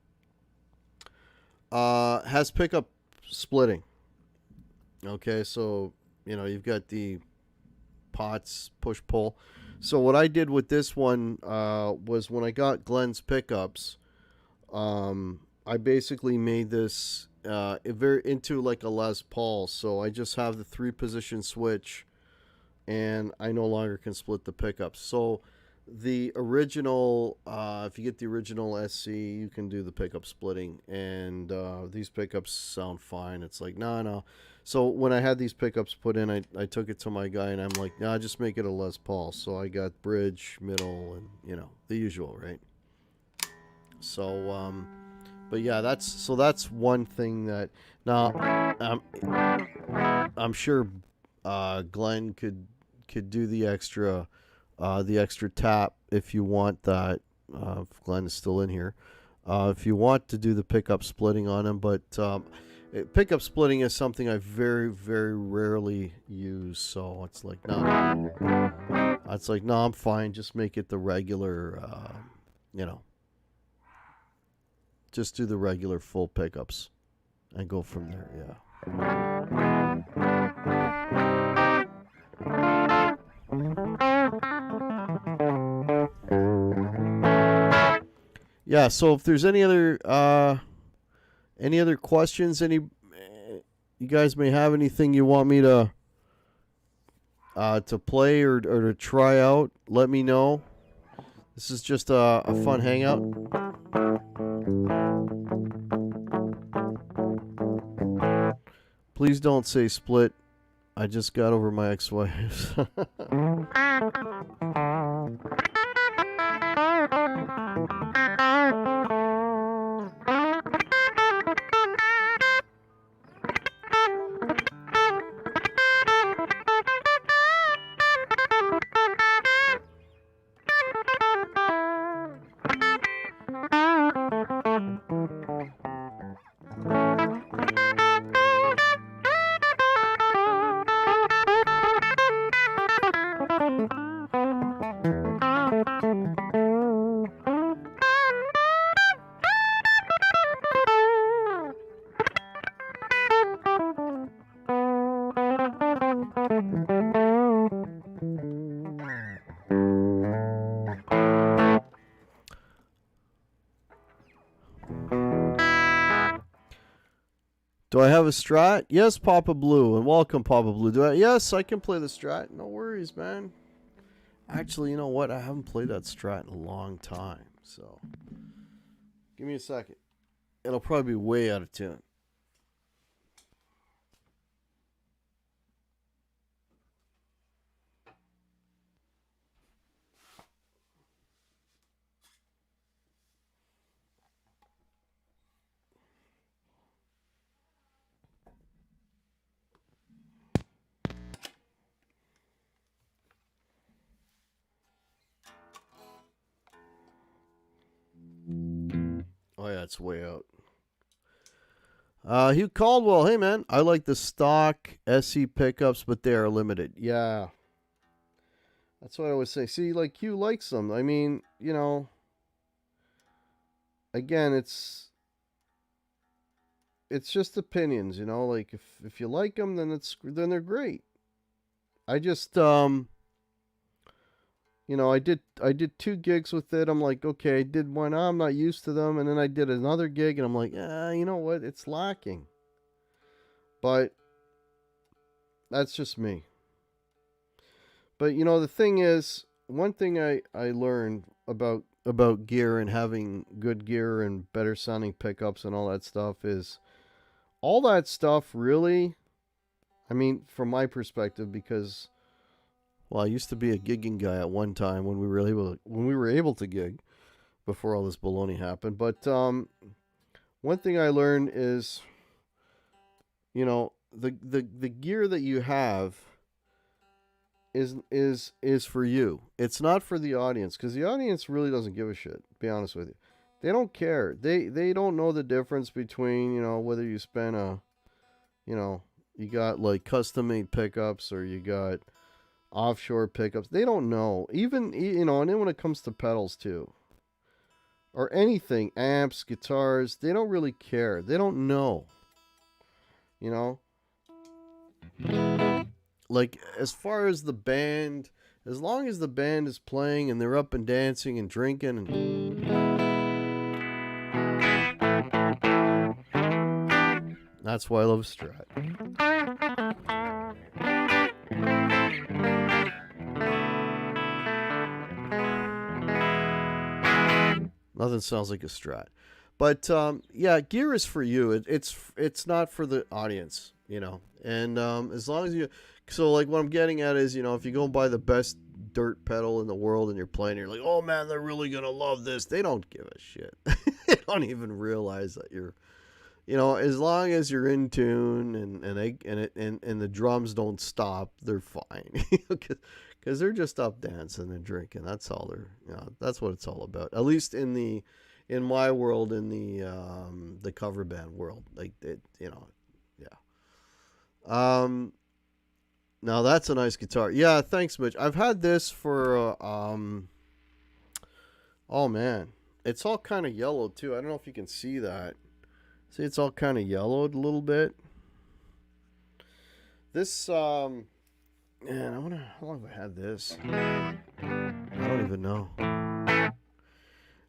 has pickup splitting. Okay, so you've got the pots push pull. So what I did with this one was when I got Glenn's pickups, I basically made this into like a Les Paul. So I just have the 3-position switch, and I no longer can split the pickups. So the original, if you get the original SC, you can do the pickup splitting, and these pickups sound fine. It's like no. So when I had these pickups put in, I took it to my guy, and I'm like, nah, just make it a Les Paul. So I got bridge, middle, and the usual, right? So but yeah, that's one thing that now I'm sure Glenn could do the extra tap if you want that. If Glenn is still in here, if you want to do the pickup splitting on him, but pickup splitting is something I very, very rarely use. So it's like no, I'm fine. Just make it the regular, just do the regular full pickups and go from there. Yeah, so if there's any other questions, you guys may have anything you want me to play or to try out, let me know. This is just a fun hangout. Please don't say split. I just got over my ex-wife. Do I have a Strat? Yes, Papa Blue, and welcome, Papa Blue. Yes, I can play the Strat. No worries, man. Actually, you know what? I haven't played that Strat in a long time, so give me a second. It'll probably be way out of tune. Oh yeah, it's way out. Hugh Caldwell, hey man, I like the stock SE pickups, but they are limited. Yeah, that's what I always say. See, like Hugh likes them. I mean, again, it's just opinions. Like if you like them, then they're great. I just you know, I did 2 gigs with it. I'm like, okay, I did one. I'm not used to them, and then I did another gig, and I'm like, you know what? It's lacking. But that's just me. But you know, the thing is, one thing I learned about gear and having good gear and better sounding pickups and all that stuff is all that stuff really, I mean, from my perspective, because well, I used to be a gigging guy at one time when we were able to gig before all this baloney happened. But one thing I learned is, you know, the gear that you have is for you. It's not for the audience, because the audience really doesn't give a shit, to be honest with you. They don't care. They don't know the difference between, you know, whether you spend you got like custom made pickups or you got offshore pickups. They don't know. Even, you know, and then when it comes to pedals too, or anything, amps, guitars, they don't really care. They don't know. You know? Like, as far as the band, as long as the band is playing and they're up and dancing and drinking and that's why I love Strat. Nothing sounds like a Strat. But yeah, gear is for you. It's not for the audience, you know. And as long as you, so like what I'm getting at is, you know, if you go and buy the best dirt pedal in the world and you're playing, you're like, oh man, they're really gonna love this. They don't give a shit. They don't even realize that you're, you know, as long as you're in tune and the drums don't stop, they're fine. Because they're just up dancing and drinking. That's all they're, you know, that's what it's all about. At least in my world, in the cover band world, like it, you know, yeah. Now that's a nice guitar. Yeah, thanks, Mitch. I've had this for oh man, it's all kind of yellow too. I don't know if you can see that. See, it's all kind of yellowed a little bit. This man, I wonder how long have I had this? I don't even know.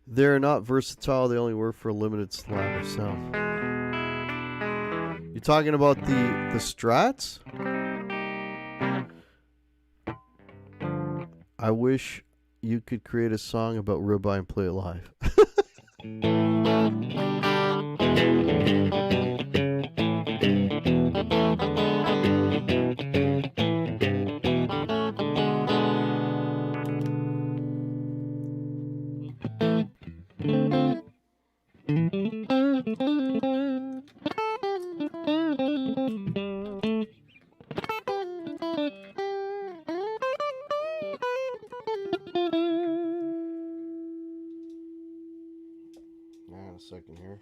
They're not versatile. They only work for a limited slot of sound. You're talking about the Strats? I wish you could create a song about ribeye and play it live. Second here.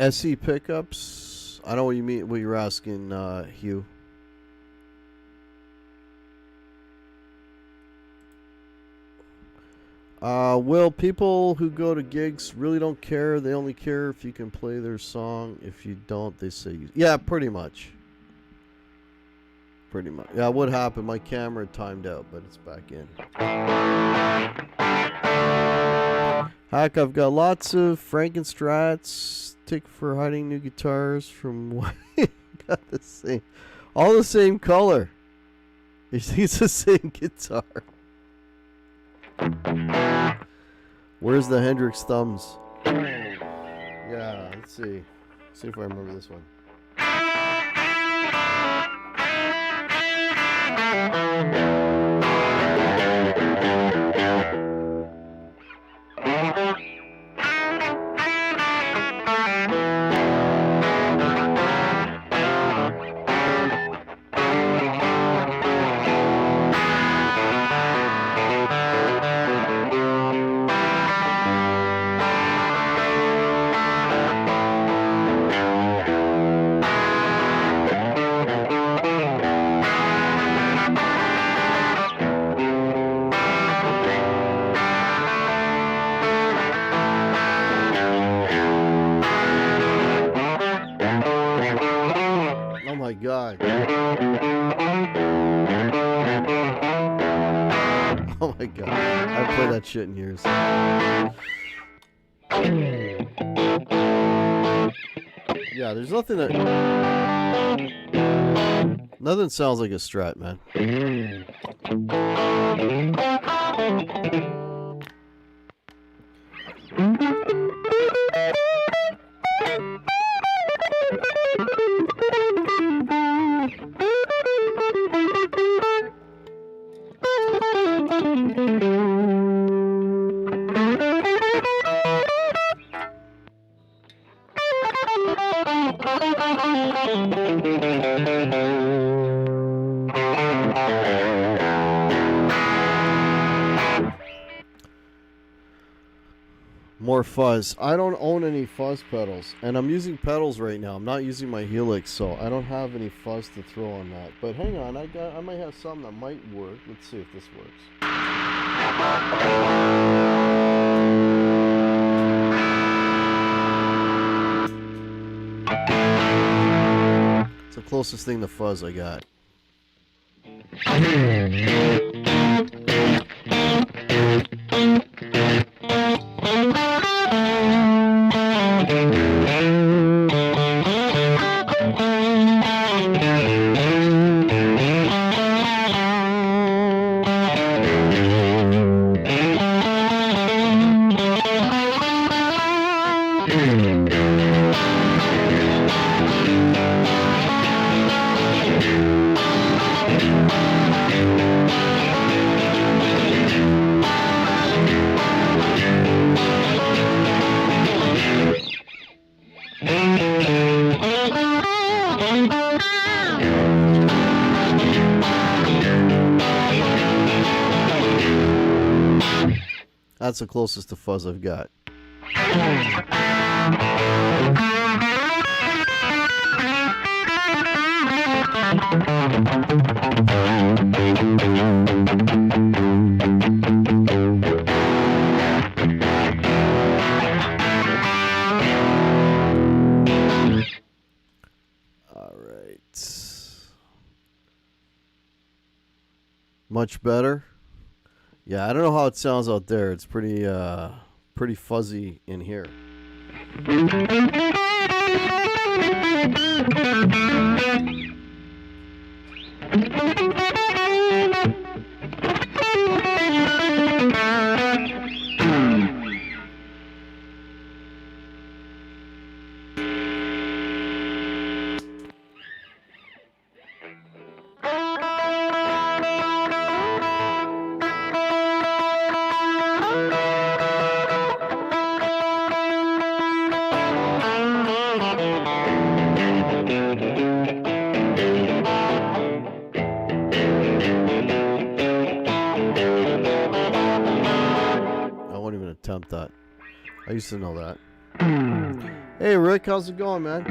SE pickups. I know what you mean. What you're asking, Hugh. Will, people who go to gigs really don't care. They only care if you can play their song. If you don't, they say you. Yeah, pretty much. Pretty much. Yeah, what happened? My camera timed out, but it's back in. Heck, I've got lots of Frankenstrats. Tick for hiding new guitars from what got the same, all the same color. It's the same guitar. Where's the Hendrix thumbs? Yeah, let's see. See if I remember this one. God. Oh my God. I haven't played that shit in years. Yeah, there's nothing that... Nothing sounds like a Strat, man. More fuzz. I don't own any fuzz pedals, and I'm using pedals right now. I'm not using my Helix, so I don't have any fuzz to throw on that. But hang on, I might have some that might work. Let's see if this works. It's the closest thing to fuzz I got. That's the closest to fuzz I've got. All right. Much better. Yeah, I don't know how it sounds out there. It's pretty fuzzy in here. Attempt that. I used to know that. Hey Rick, how's it going, man?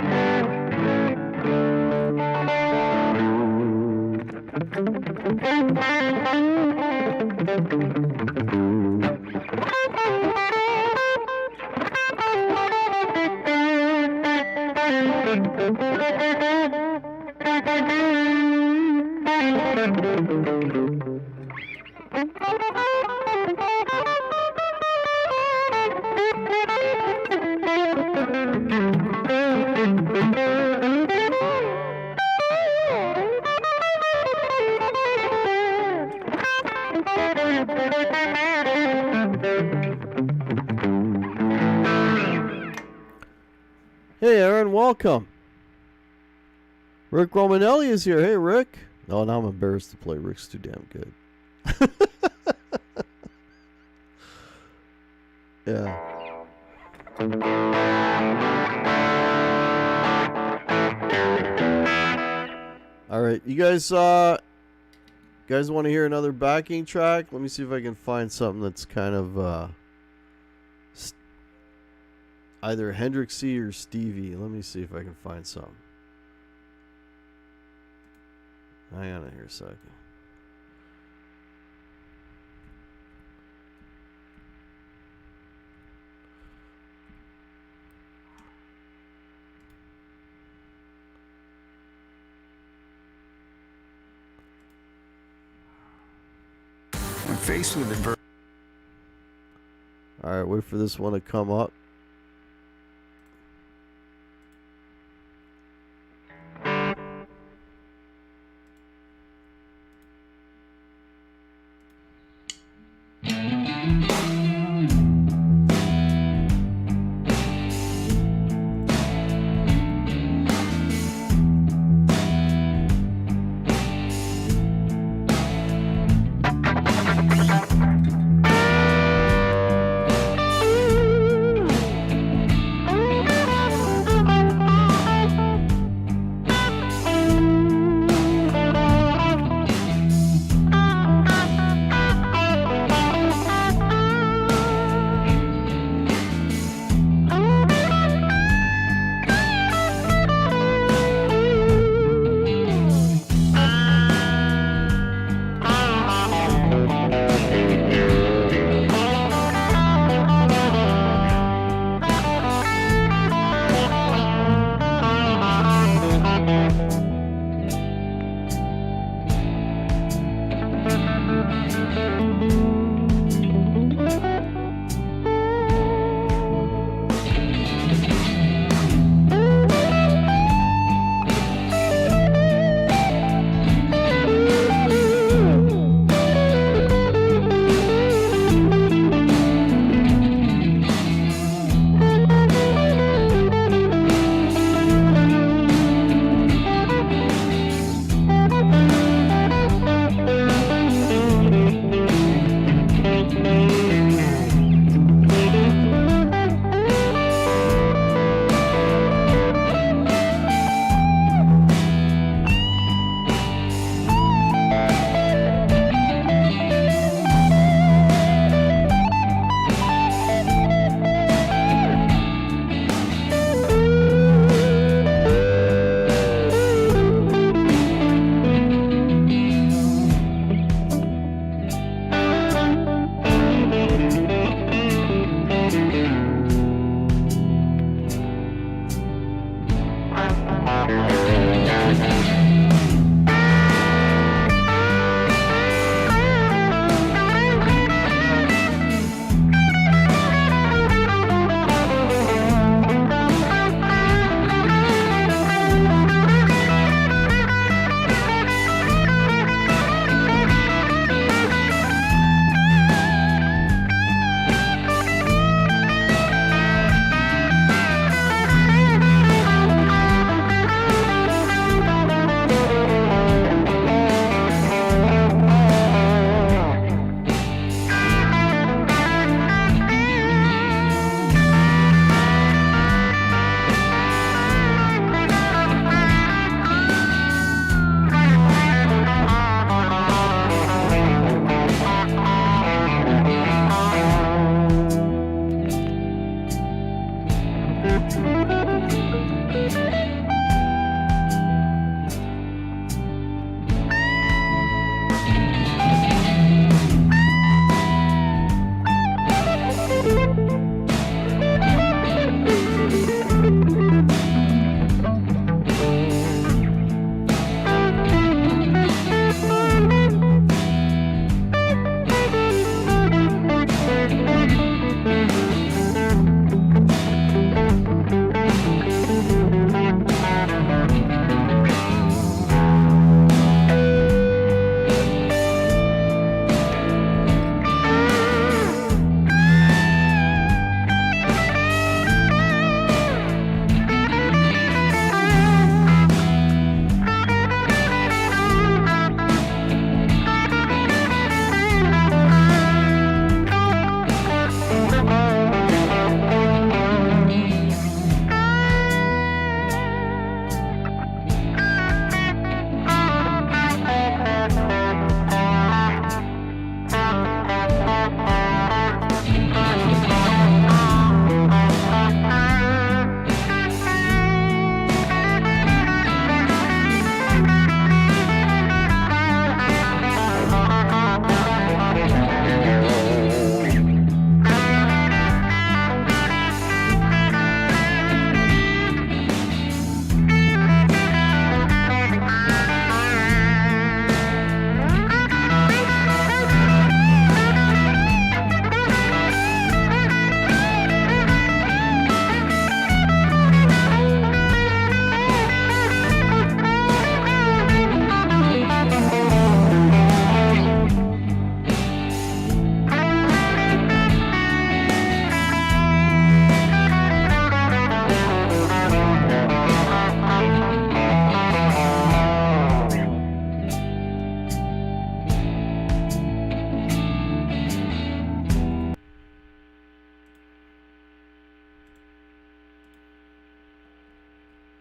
Hey, Aaron, welcome. Rick Romanelli is here. Hey, Rick. No, now I'm embarrassed to play. Rick's too damn good. Yeah. All right, you guys want to hear another backing track? Let me see if I can find something that's kind of either Hendrixy or Stevie. Let me see if I can find something. Hang on here a second. When faced with adversity. All right, wait for this one to come up.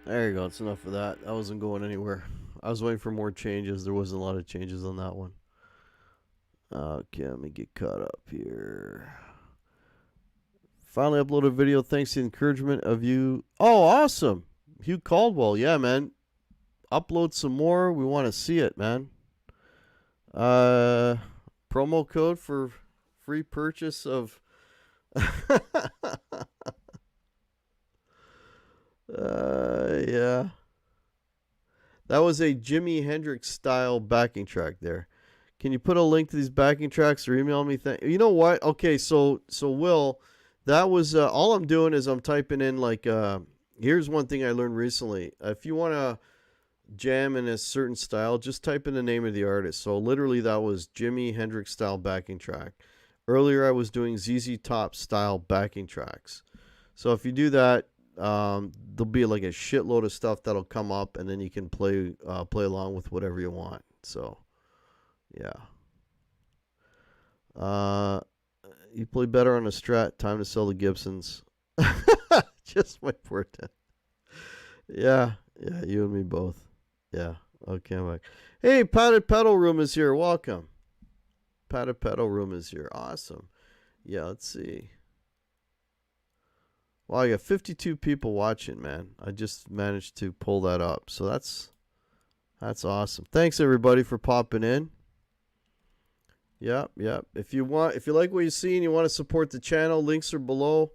There you go. It's enough of that. I wasn't going anywhere. I was waiting for more changes. There wasn't a lot of changes on that one. Okay, let me get caught up here. Finally uploaded a video thanks to the encouragement of you. Oh, awesome. Hugh Caldwell. Yeah, man. Upload some more. We want to see it, man. Promo code for free purchase of... yeah. That was a Jimi Hendrix style backing track there. Can you put a link to these backing tracks or email me? You know what? Okay, so Will, that was all I'm doing is I'm typing in like here's one thing I learned recently. If you want to jam in a certain style, just type in the name of the artist. So literally that was Jimi Hendrix style backing track. Earlier I was doing ZZ Top style backing tracks. So if you do that, there'll be like a shitload of stuff that'll come up, and then you can play along with whatever you want. So yeah. You play better on a Strat. Time to sell the Gibsons. Just wait for it. Yeah, you and me both. Yeah. Okay, I'm back. Hey, Padded Pedal Room is here. Welcome. Padded Pedal Room is here. Awesome. Yeah, let's see. Well, I got 52 people watching, man. I just managed to pull that up. So that's awesome. Thanks everybody for popping in. Yep. If you like what you see and you want to support the channel, links are below.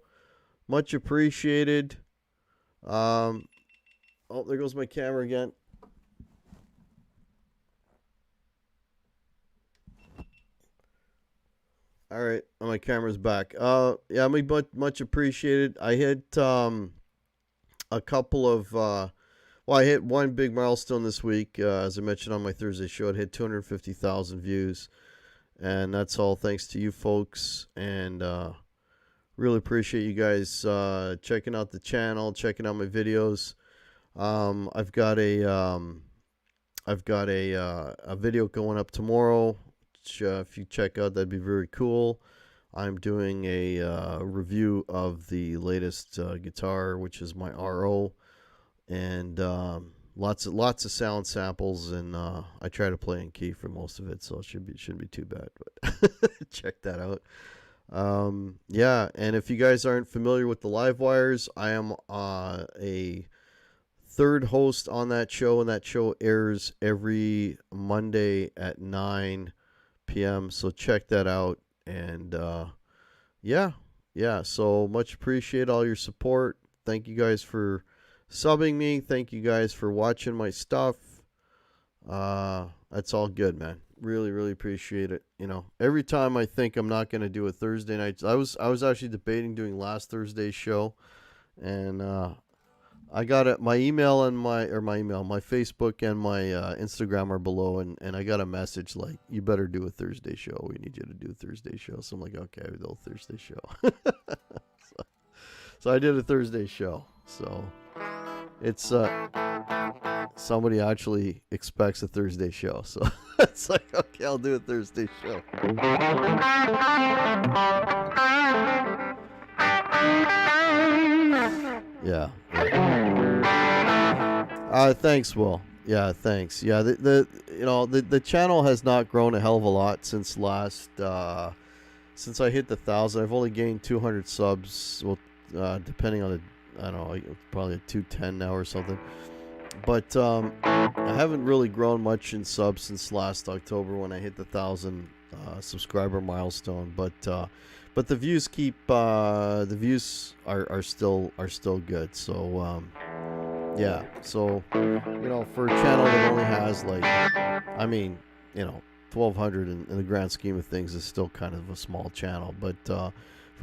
Much appreciated. Oh, there goes my camera again. All right, my camera's back. Yeah, much appreciated. I hit a couple of I hit one big milestone this week. As I mentioned on my Thursday show, it hit 250,000 views, and that's all thanks to you folks. And really appreciate you guys checking out the channel, checking out my videos. I've got a video going up tomorrow. If you check out, that'd be very cool. I'm doing a review of the latest guitar, which is my RO, and lots of sound samples, and I try to play in key for most of it, so it shouldn't be too bad. But check that out. Yeah, and if you guys aren't familiar with the Live Wires, I am a third host on that show, and that show airs every Monday at 9 p.m. So check that out. And yeah, so much appreciate all your support. Thank you guys for subbing me. Thank you guys for watching my stuff. That's all good, man. Really appreciate it. You know, every time I think I'm not going to do a Thursday night, I was actually debating doing last Thursday's show, and I got it. My email and my Facebook and my Instagram are below, and I got a message like, you better do a Thursday show. We need you to do a Thursday show. So I'm like, okay, I'll do a Thursday show. so I did a Thursday show. So it's somebody actually expects a Thursday show. So it's like, okay, I'll do a Thursday show. Yeah. Thanks, Will. Yeah, thanks. Yeah, the channel has not grown a hell of a lot since since I hit the 1,000. I've only gained 200 subs. Well, depending on I don't know, probably 210 now or something. But I haven't really grown much in subs since last October when I hit the 1,000 subscriber milestone. But the views the views are still good. So yeah. So for a channel that only has 1,200 in the grand scheme of things is still kind of a small channel. But for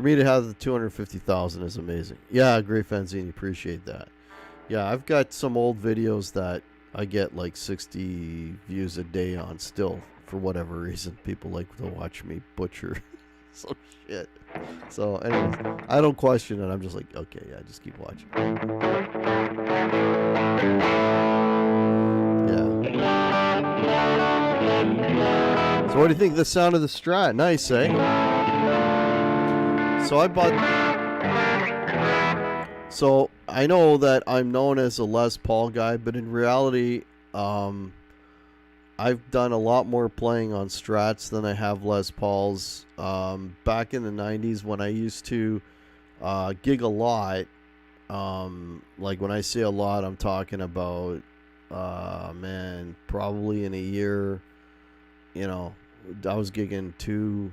me to have the 250,000 is amazing. Yeah, great, Fanzini, appreciate that. Yeah, I've got some old videos that I get like 60 views a day on still, for whatever reason. People like to watch me butcher some shit. So anyways, I don't question it. I'm just like, okay, yeah, just keep watching. Yeah. So what do you think of the sound of the Strat? Nice, eh? So I know that I'm known as a Les Paul guy, but in reality, I've done a lot more playing on Strats than I have Les Pauls. Back in the 90s when I used to gig a lot, like when I say a lot, I'm talking about, man, probably in a year, you know, I was gigging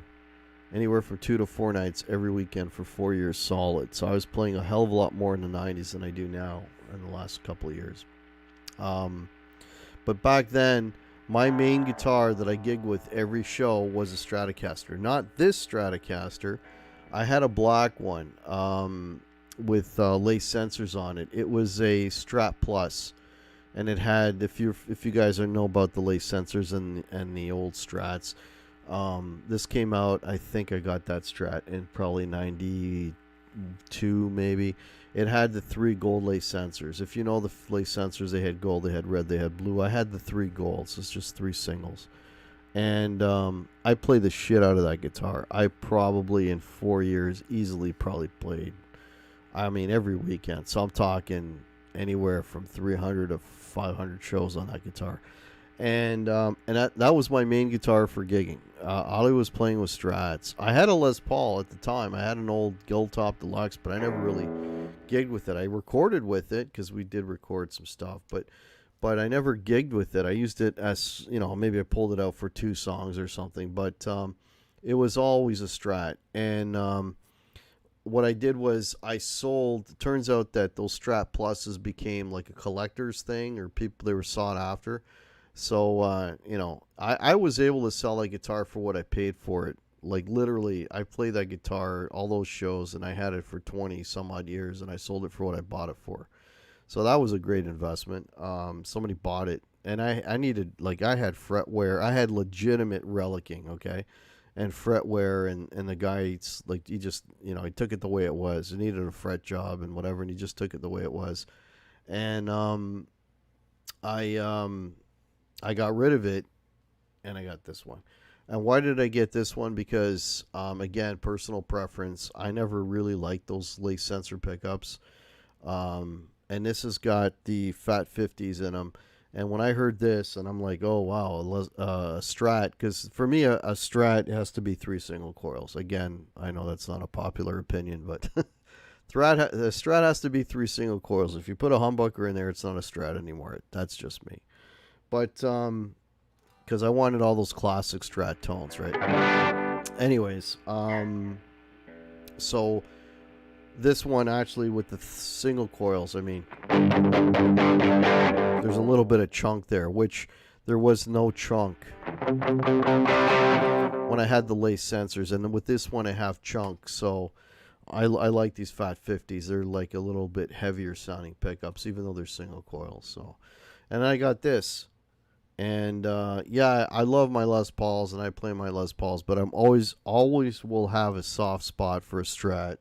anywhere from 2 to 4 nights every weekend for 4 years solid. So I was playing a hell of a lot more in the 90s than I do now in the last couple of years. But back then, my main guitar that I gigged with every show was a Stratocaster. Not this Stratocaster. I had a black one with lace sensors on it. It was a Strat Plus, and it had, if you guys know about the lace sensors and the old Strats, this came out, I think I got that Strat in probably 92 maybe. It had the 3 gold lace sensors. If you know the lace sensors, they had gold, they had red, they had blue. I had the 3 golds. It's just 3 singles. And I played the shit out of that guitar. I probably in 4 years easily probably played, I mean, every weekend. So I'm talking anywhere from 300 to 500 shows on that guitar. And that was my main guitar for gigging. All I was playing was Strats. I had a Les Paul at the time. I had an old Guildtop Deluxe, but I never really gigged with it. I recorded with it because we did record some stuff, but I never gigged with it. I used it as, you know, maybe I pulled it out for 2 songs or something, but it was always a Strat. And what I did was I sold. It turns out that those Strat Pluses became like a collector's thing, or they were sought after. So, you know, I was able to sell that guitar for what I paid for it. Like, literally, I played that guitar, all those shows, and I had it for 20 some odd years, and I sold it for what I bought it for. So that was a great investment. Somebody bought it, and I needed, like, I had fretware. I had legitimate relicking, okay, and fretware, and the guy, like, he just, you know, he took it the way it was. It needed a fret job and whatever, and he just took it the way it was. And I got rid of it, and I got this one. And why did I get this one? Because, again, personal preference. I never really liked those lace sensor pickups. And this has got the Fat 50s in them. And when I heard this, and I'm like, oh, wow, a Strat. Because for me, a Strat has to be 3 single coils. Again, I know that's not a popular opinion, but the Strat has to be 3 single coils. If you put a humbucker in there, it's not a Strat anymore. That's just me. But because I wanted all those classic Strat tones, right? Anyways, so this one actually with the single coils, I mean, there's a little bit of chunk there, which there was no chunk when I had the lace sensors, and with this one I have chunk. So I like these Fat 50s. They're like a little bit heavier sounding pickups, even though they're single coils. So, and I got this. And yeah, I love my Les Pauls, and I play my Les Pauls, but I'm always will have a soft spot for a Strat.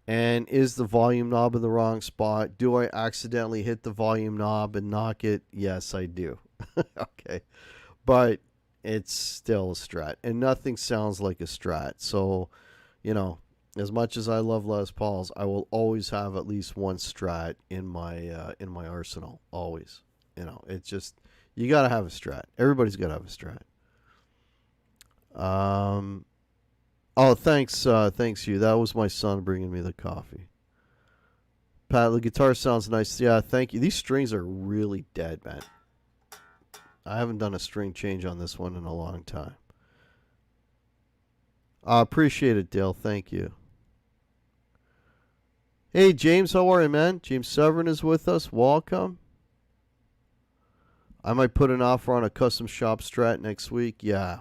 And is the volume knob in the wrong spot? Do I accidentally hit the volume knob and knock it? Yes, I do. Okay, but it's still a Strat, and nothing sounds like a Strat. So, you know, as much as I love Les Pauls, I will always have at least one Strat in my arsenal. Always, you know, it's just. You got to have a Strat. Everybody's got to have a Strat. Oh, thanks you. That was my son bringing me the coffee. Pat, the guitar sounds nice. Yeah, thank you. These strings are really dead, man. I haven't done a string change on this one in a long time. I appreciate it, Dale. Thank you. Hey, James, how are you, man? James Severin is with us. Welcome. I might put an offer on a custom shop Strat next week. Yeah.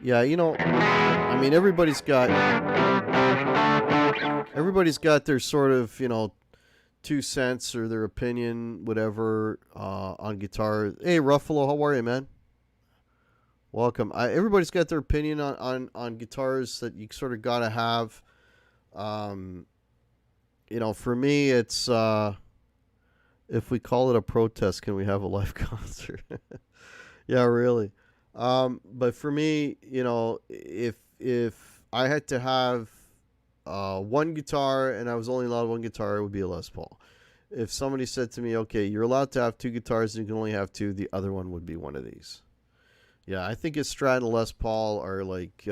Yeah, you know, I mean, everybody's got their sort of, you know, 2 cents or their opinion, whatever, on guitar. Hey, Ruffalo, how are you, man? Welcome. Everybody's got their opinion on guitars that you sort of got to have. You know, for me, it's... if we call it a protest, can we have a live concert? Yeah, really. But for me, you know, if I had to have one guitar and I was only allowed one guitar, it would be a Les Paul. If somebody said to me, okay, you're allowed to have two guitars and you can only have two, the other one would be one of these. Yeah, I think a Strat and Les Paul are like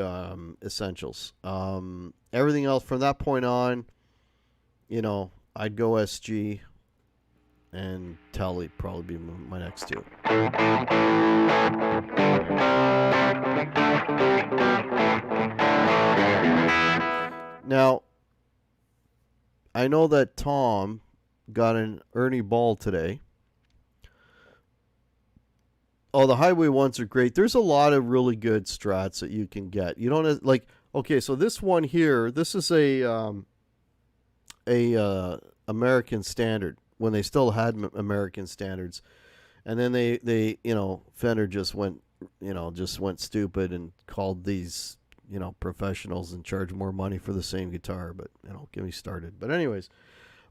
essentials. Everything else from that point on, I'd go SG and Tele probably be my next two. Now, I know that Tom got an Ernie Ball today. Oh, the highway ones are great. There's a lot of really good Strats that you can get. You don't have, like, okay, so this one here, this is a American Standard when they still had American Standards, and then they Fender just went stupid and called these professionals and charged more money for the same guitar. But get me started. But anyways,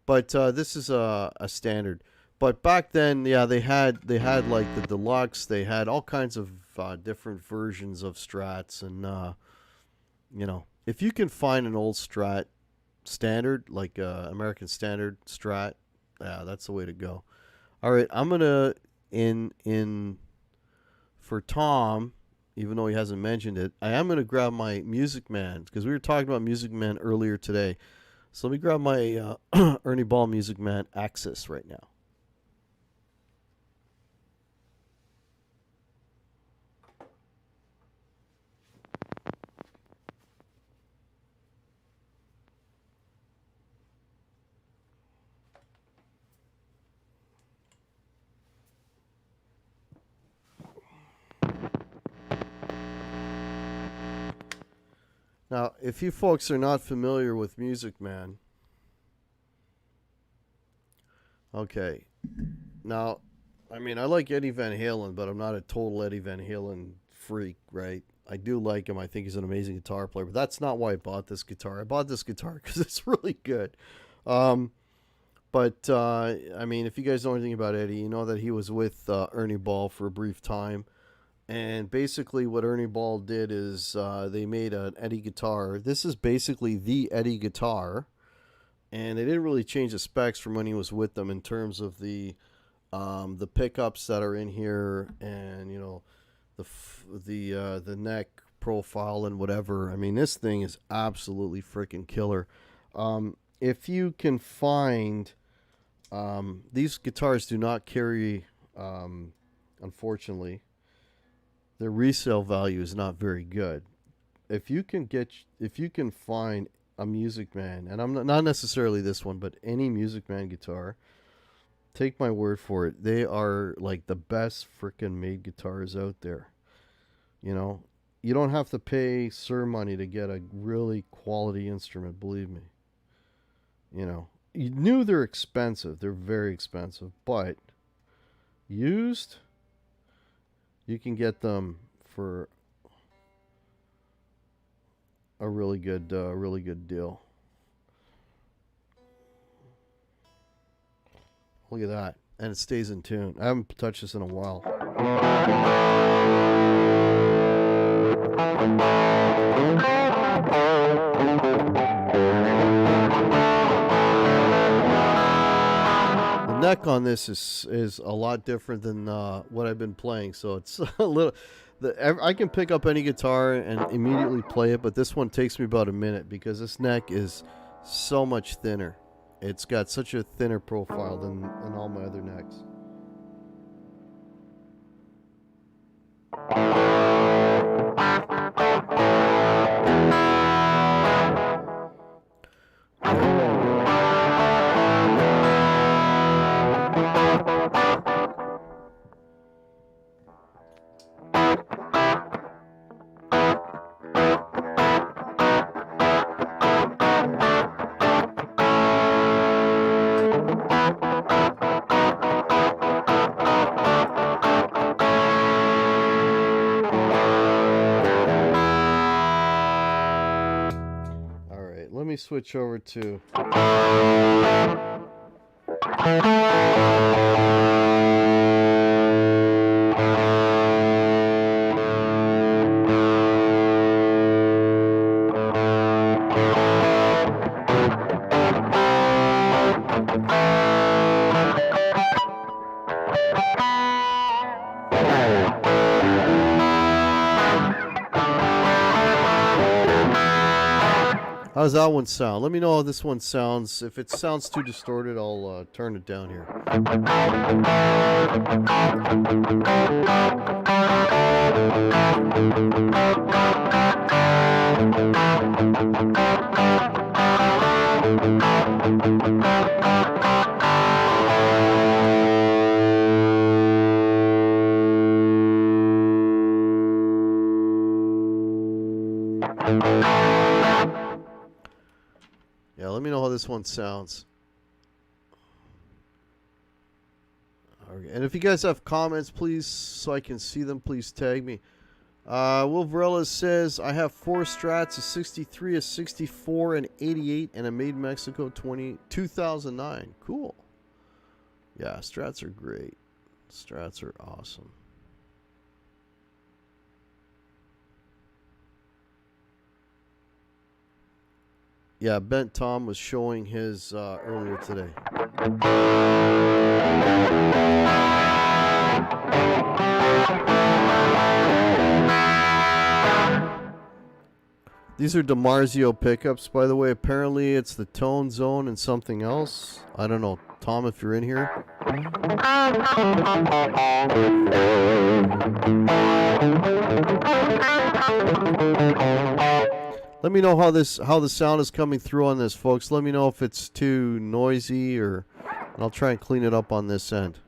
this is a Standard. But back then, yeah, they had like the Deluxe. They had all kinds of different versions of Strats, and if you can find an old Strat Standard, like American Standard Strat, yeah, that's the way to go. All right, I'm gonna in for Tom, even though he hasn't mentioned it, I am gonna grab my Music Man because we were talking about Music Man earlier today. So let me grab my Ernie Ball Music Man Axis right now. Now, if you folks are not familiar with Music Man, okay. Now, I mean, I like Eddie Van Halen, but I'm not a total Eddie Van Halen freak, right? I do like him. I think he's an amazing guitar player, but that's not why I bought this guitar. I bought this guitar because it's really good. I mean, if you guys know anything about Eddie, you know that he was with Ernie Ball for a brief time. And basically what Ernie Ball did is they made an Eddie guitar. This is basically the Eddie guitar. And they didn't really change the specs from when he was with them in terms of the pickups that are in here and, the neck profile and whatever. I mean, this thing is absolutely freaking killer. If you can find... these guitars do not carry, unfortunately... their resale value is not very good. If you can find a Music Man, and I'm not necessarily this one, but any Music Man guitar, take my word for it, they are like the best freaking made guitars out there. You don't have to pay Sir money to get a really quality instrument, believe me. You knew they're expensive. They're very expensive, but used, you can get them for a really good deal. Look at that, and it stays in tune. I haven't touched this in a while. The neck on this is a lot different than what I've been playing, so it's a little... I can pick up any guitar and immediately play it, but this one takes me about a minute because this neck is so much thinner. It's got such a thinner profile than all my other necks. Let me switch over to... How's that one sound? Let me know how this one sounds. If it sounds too distorted, I'll turn it down here. Yeah, let me know how this one sounds. Okay. And if you guys have comments, please, so I can see them, please tag me. Will Varela says, I have 4 Strats, a 63, a 64, an 88, and a Made in Mexico 2009. Cool. Yeah, Strats are great. Strats are awesome. Yeah, Bent Tom was showing his earlier today. These are DiMarzio pickups, by the way. Apparently it's the Tone Zone and something else. I don't know. Tom, if you're in here. Let me know how the sound is coming through on this, folks. Let me know if it's too noisy, and I'll try and clean it up on this end.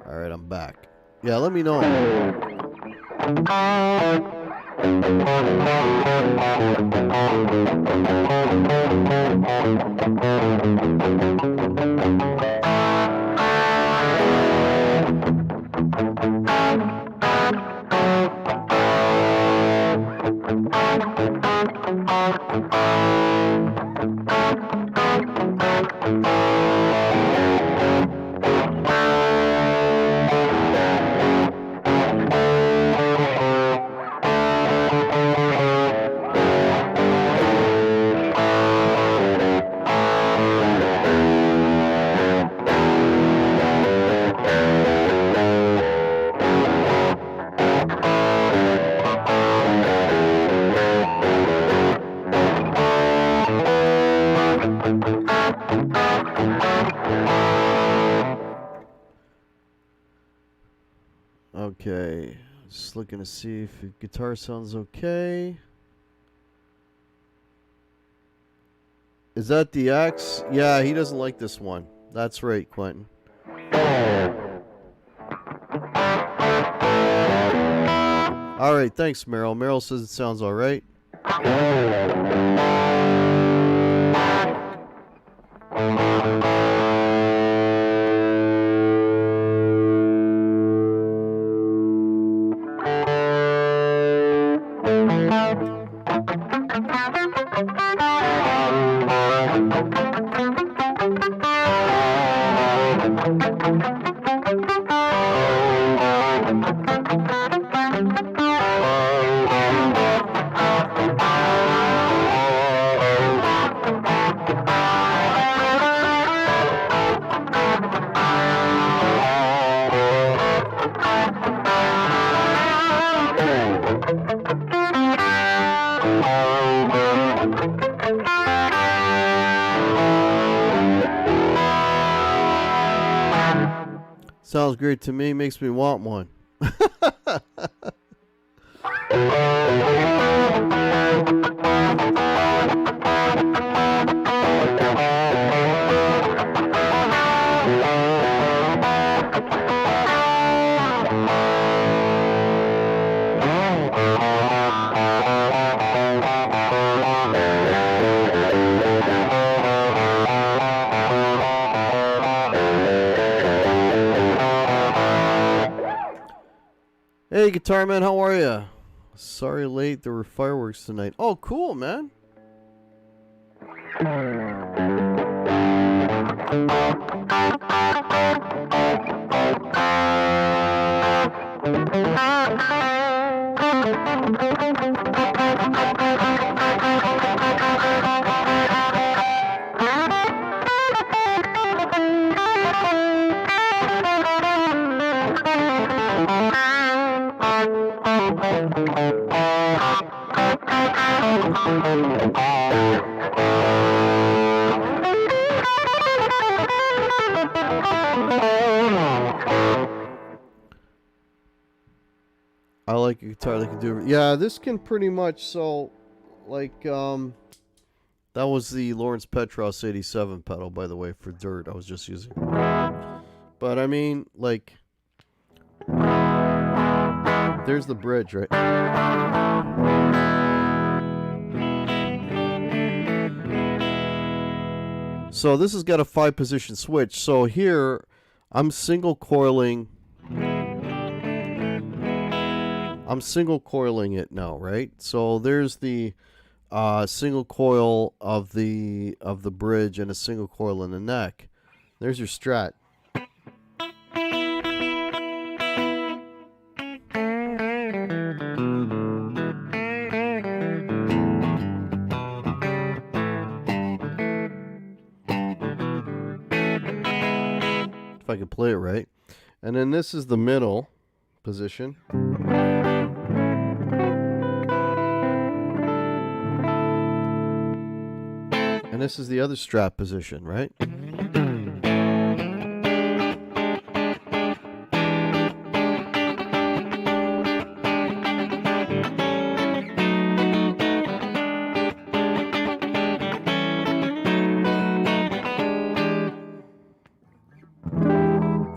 All right, I'm back. Yeah, let me know. Okay, just looking to see if the guitar sounds okay. Is that the X? Yeah, he doesn't like this one. That's right, Quentin. All right, thanks, Meryl. Meryl says it sounds all right. Sounds great to me. Makes me want one. Hey, Guitar Man, how are you? Sorry late, there were fireworks tonight. Oh, cool, man. I like a guitar that can do it. Yeah, this can pretty much, so, like, that was the Lawrence Petros 87 pedal, by the way, for Dirt. I was just using. But, I mean, like, there's the bridge, right? So this has got a 5-position switch. So here, I'm single coiling it now, right? So there's the single coil of the bridge and a single coil in the neck. There's your Strat. If I can play it right. And then this is the middle position. And this is the other Strat position, right?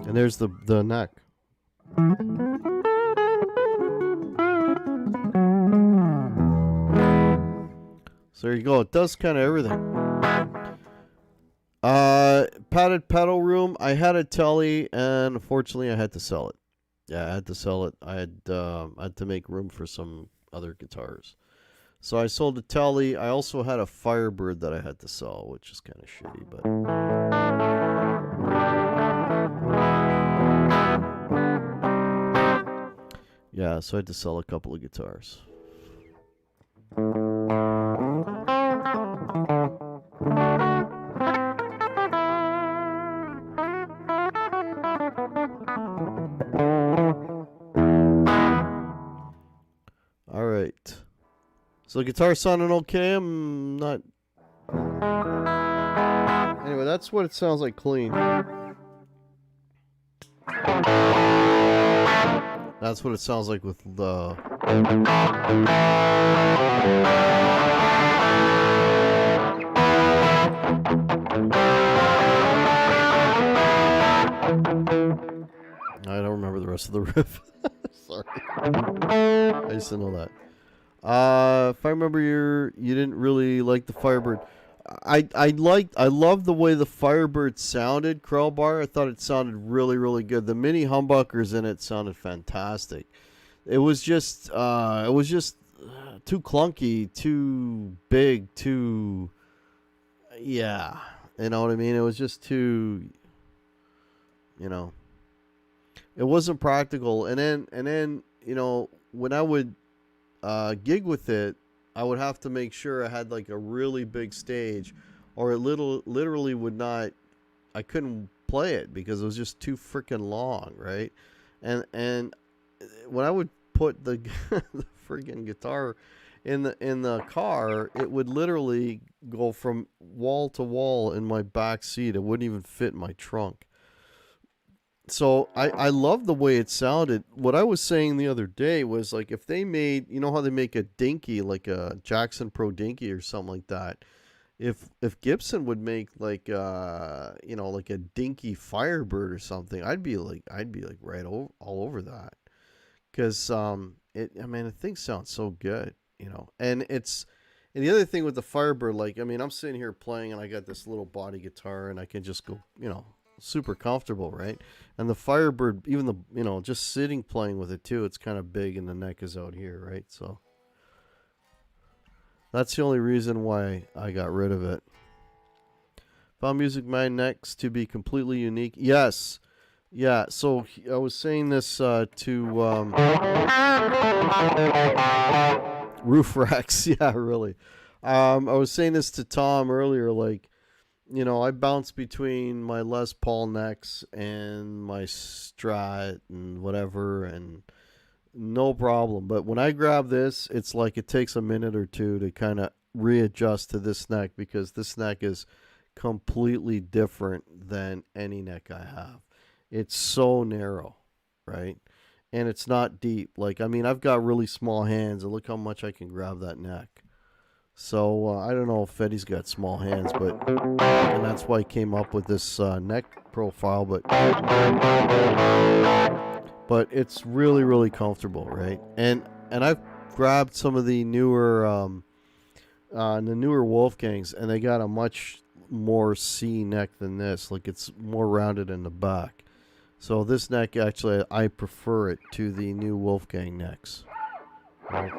And there's the neck. So there you go. It does kind of everything. Padded pedal room. I had a Telly, and unfortunately, I had to sell it. Yeah, I had to sell it. I had to make room for some other guitars. So I sold the Telly. I also had a Firebird that I had to sell, which is kind of shitty, but. Yeah, so I had to sell a couple of guitars. All right. So the guitar sounding okay. I'm not. Anyway, that's what it sounds like clean. That's what it sounds like with the. I don't remember the rest of the riff. Sorry. I used to know that. If I remember, you didn't really like the Firebird. I loved the way the Firebird sounded, Crowbar. I thought it sounded really, really good. The mini humbuckers in it sounded fantastic. It was just too clunky, too big, too, yeah, you know what I mean? It was just too, you know, it wasn't practical. And then, you know, when I would gig with it, I would have to make sure I had like a really big stage, or it literally would not. I couldn't play it because it was just too freaking long, right? And when I would put the the freaking guitar in the car, it would literally go from wall to wall in my back seat. It wouldn't even fit in my trunk. So I love the way it sounded. What I was saying the other day was, like, if they made, you know how they make a dinky, like a Jackson Pro dinky or something like that. If Gibson would make like you know, like a dinky Firebird or something, I'd be like right all over that. Cuz the thing sounds so good, you know. And the other thing with the Firebird, like, I mean, I'm sitting here playing and I got this little body guitar and I can just go, you know, super comfortable, right? And the Firebird, even the, you know, just sitting playing with it too, it's kind of big and the neck is out here, right? So that's the only reason why I got rid of it. Found Music Man next to be completely unique. Yes. Yeah, so I was saying this to Roof Racks. Yeah, really. I was saying this to Tom earlier, like, you know, I bounce between my Les Paul necks and my Strat and whatever, and no problem. But when I grab this, it's like it takes a minute or two to kind of readjust to this neck because this neck is completely different than any neck I have. It's so narrow, right? And it's not deep. Like, I mean, I've got really small hands, and look how much I can grab that neck. So I don't know if Eddie's got small hands, and that's why he came up with this neck profile. But it's really, really comfortable, right? And I've grabbed some of the newer Wolfgangs, and they got a much more C neck than this. Like, it's more rounded in the back. So this neck, actually, I prefer it to the new Wolfgang necks. Right?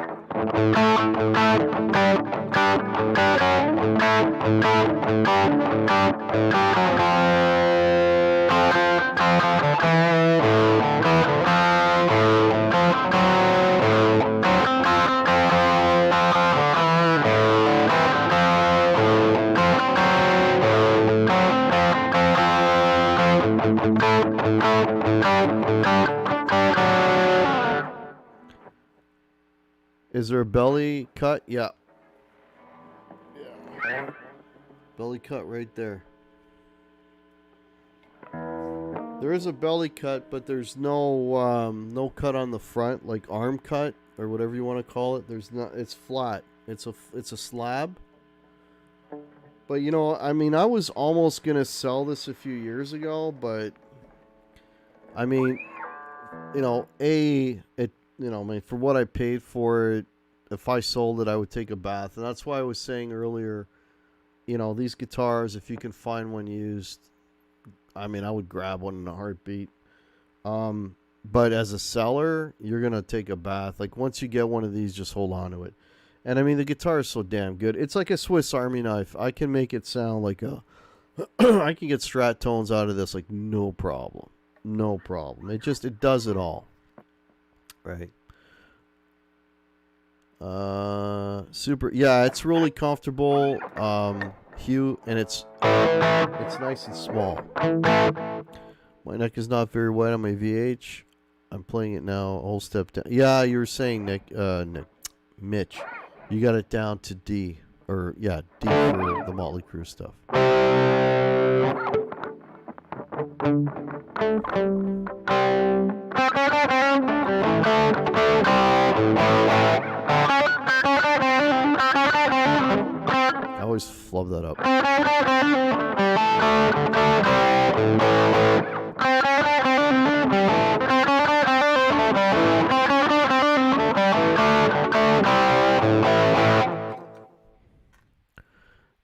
Is there a belly cut? Yeah. Belly cut right there. There is a belly cut, but there's no cut on the front, like arm cut or whatever you want to call it. There's not. It's flat. It's a slab. But you know, I mean, I was almost gonna sell this a few years ago, but I mean, you know, I mean, for what I paid for it, if I sold it, I would take a bath. And that's why I was saying earlier, you know, these guitars, if you can find one used, I mean, I would grab one in a heartbeat. But as a seller, you're going to take a bath. Like, once you get one of these, just hold on to it. And, I mean, the guitar is so damn good. It's like a Swiss Army knife. I can make it sound like a... I can get Strat tones out of this, like, no problem. No problem. It does it all. Right. Super. Yeah, it's really comfortable. Hue, and it's nice and small. My neck is not very wide on my VH. I'm playing it now. A whole step down. Yeah, you were saying Mitch, you got it down to D, or yeah, D for the Motley Crue stuff. I always flub that up.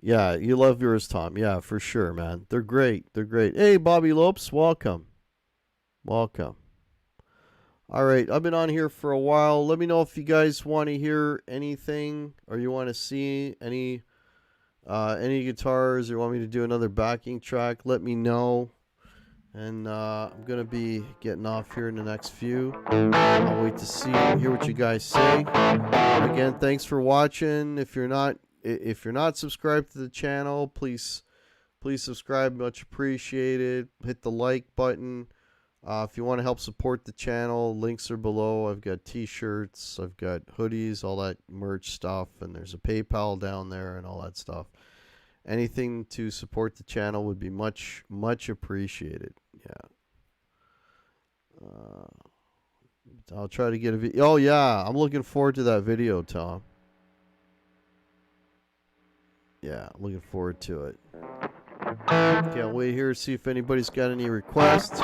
Yeah, you love yours, Tom. Yeah, for sure, man. They're great. They're great. Hey, Bobby Lopes, welcome. Welcome. All right, I've been on here for a while. Let me know if you guys want to hear anything or you want to see any guitars or want me to do another backing track. Let me know. And I'm going to be getting off here in the next few. I'll wait to hear what you guys say. Again, thanks for watching. If you're not subscribed to the channel, please subscribe. Much appreciated. Hit the like button. If you want to help support the channel, links are below. I've got t-shirts, I've got hoodies, all that merch stuff, and there's a PayPal down there and all that stuff. Anything to support the channel would be much appreciated. Yeah. I'll try to get a video. Oh yeah, I'm looking forward to that video, Tom. Yeah, looking forward to it. Can't wait here to see if anybody's got any requests.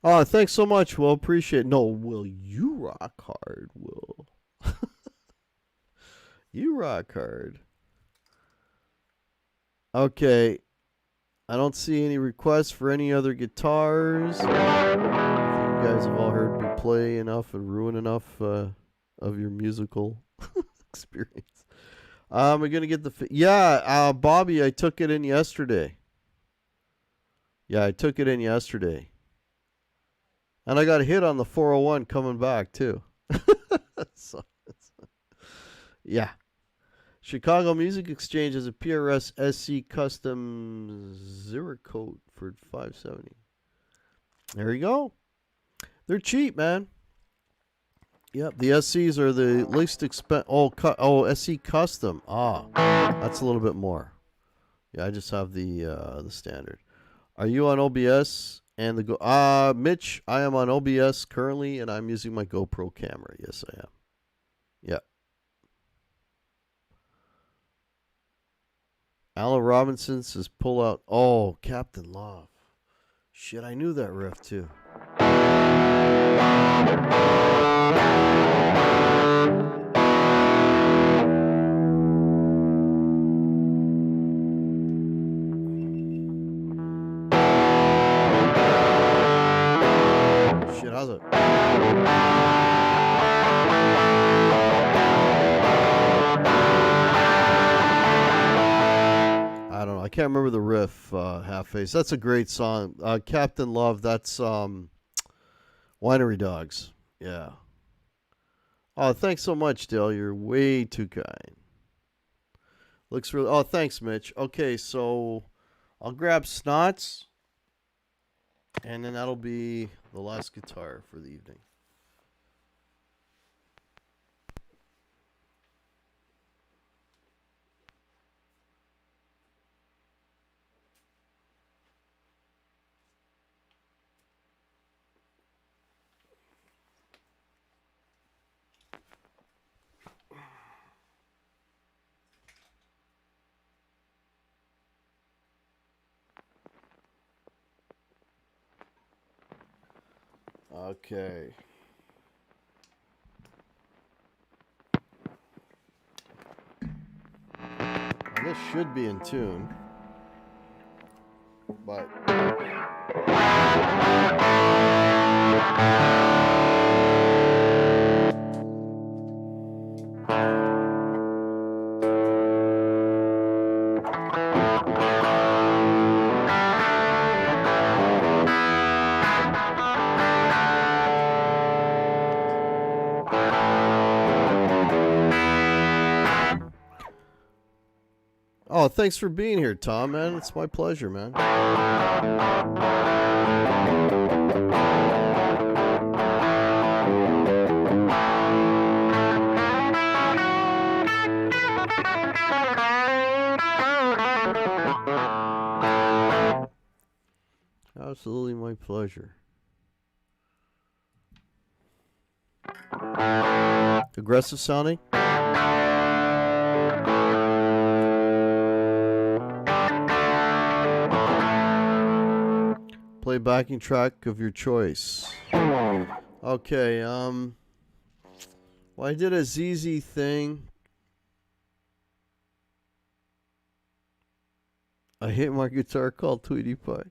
Oh, thanks so much, Will. Appreciate it. No, Will, you rock hard, Will. You rock hard. Okay. I don't see any requests for any other guitars. I think you guys have all heard me play enough and ruin enough of your musical experience. We're going to get the... Bobby, I took it in yesterday. Yeah, I took it in yesterday. And I got a hit on the 401 coming back, too. Yeah. Chicago Music Exchange has a PRS SE custom zero coat for $570. There you go. They're cheap, man. Yep, the SCs are the least expensive. SE custom. That's a little bit more. Yeah, I just have the standard. Are you on OBS and the Mitch? I am on OBS currently, and I'm using my GoPro camera. Yes, I am. Yeah. Alan Robinson says pull out. Oh, Captain Love. Shit, I knew that riff too. Shit, how's it? I don't know. I can't remember the riff, Half Face. That's a great song. Captain Love, that's Winery Dogs. Yeah. Oh, thanks so much, Dale. You're way too kind. Looks really... Oh, thanks, Mitch. Okay, so I'll grab Snots, and then that'll be the last guitar for the evening. Okay. Well, this should be in tune, but... Oh, thanks for being here, Tom, man. It's my pleasure, man. Absolutely my pleasure. Aggressive sounding? Play backing track of your choice. Okay, well, I did a ZZ thing. I hit my guitar called Tweety Pie.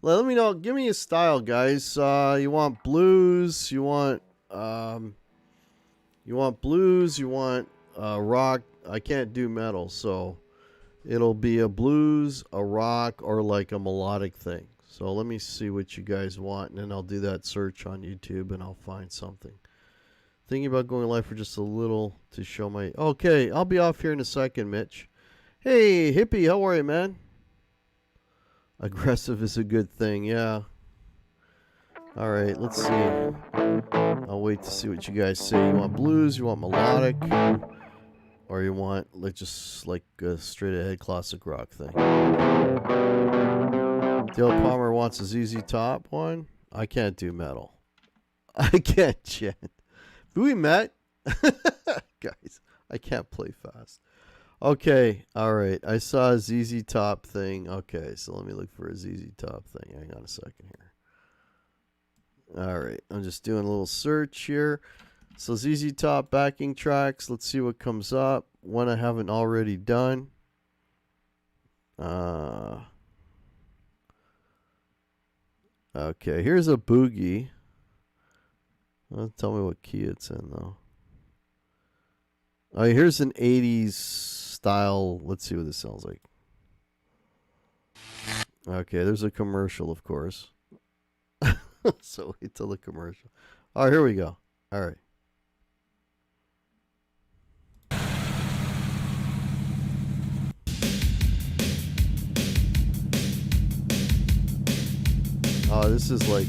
Let me know. Give me a style, guys. You want blues? You want blues? You want rock? I can't do metal, so it'll be a blues, a rock, or like a melodic thing. So let me see what you guys want, and then I'll do that search on YouTube, and I'll find something. Thinking about going live for just a little to show my... Okay, I'll be off here in a second, Mitch. Hey, Hippie, how are you, man? Aggressive is a good thing, yeah. All right, let's see. I'll wait to see what you guys say. You want blues, you want melodic, or you want just like a straight ahead classic rock thing. Dale Palmer wants a ZZ Top one. I can't do metal. I can't, Jen. We met? Guys, I can't play fast. Okay, all right. I saw a ZZ Top thing. Okay, so let me look for a ZZ Top thing. Hang on a second here. All right, I'm just doing a little search here. So ZZ Top backing tracks. Let's see what comes up. One I haven't already done. Okay, here's a boogie. Tell me what key it's in though. Oh, here's an 80s style. Let's see what this sounds like. Okay, there's a commercial, of course. So wait till the commercial. All right, here we go. All right. Oh, this is like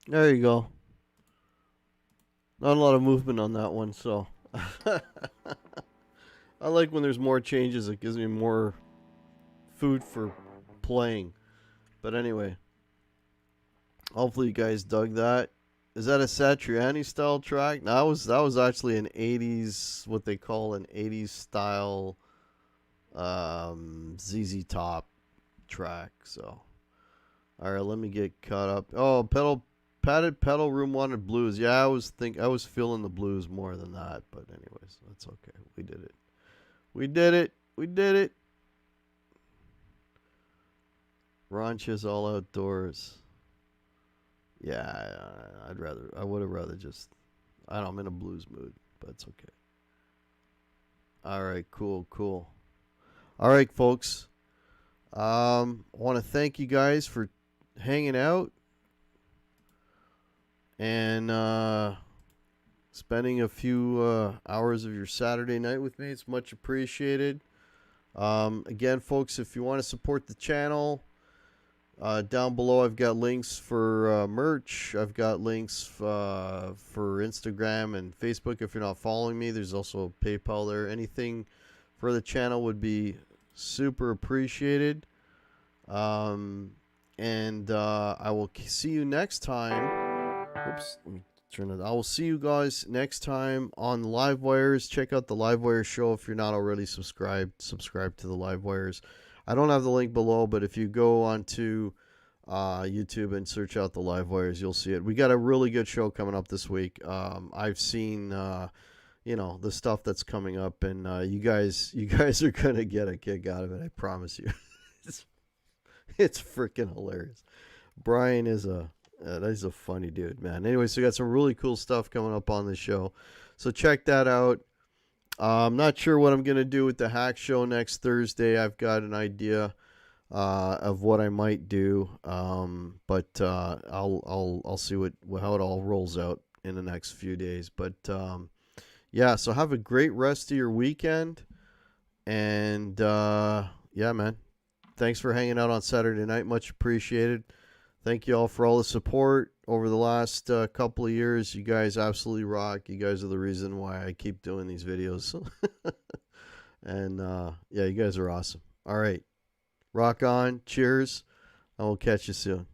there you go. Not a lot of movement on that one, so I like when there's more changes. It gives me more food for playing. But anyway, hopefully you guys dug that. Is that a Satriani style track? No, that was actually an 80s, what they call an 80s style ZZ Top track. So, all right, let me get caught up. Oh, padded pedal room wanted blues. Yeah, I was feeling the blues more than that, but anyways, that's okay. We did it. We did it. We did it. Ranches all outdoors. Yeah, I would have rather just, I don't know, I'm in a blues mood, but it's okay. All right, cool. All right, folks. I want to thank you guys for hanging out and spending a few hours of your Saturday night with me. It's much appreciated. Again, folks, if you want to support the channel, down below I've got links for merch. I've got links for Instagram and Facebook. If you're not following me, there's also PayPal there. Anything for the channel would be super appreciated. And I will see you next time. Oops, let me turn it. I will see you guys next time on Livewires. Check out the Livewires show if you're not already subscribed. Subscribe to the Livewires. I don't have the link below, but if you go onto YouTube and search out the Livewires, you'll see it. We got a really good show coming up this week. I've seen the stuff that's coming up, and you guys are gonna get a kick out of it. I promise you. It's freaking hilarious. Brian is he's a funny dude, man. Anyway, so we got some really cool stuff coming up on the show, so check that out. I'm not sure what I'm gonna do with the hack show next Thursday. I've got an idea of what I might do, but I'll see how it all rolls out in the next few days. But yeah, so have a great rest of your weekend, and yeah, man. Thanks for hanging out on Saturday night. Much appreciated. Thank you all for all the support over the last couple of years. You guys absolutely rock. You guys are the reason why I keep doing these videos. And yeah, you guys are awesome. All right. Rock on. Cheers. And we'll catch you soon.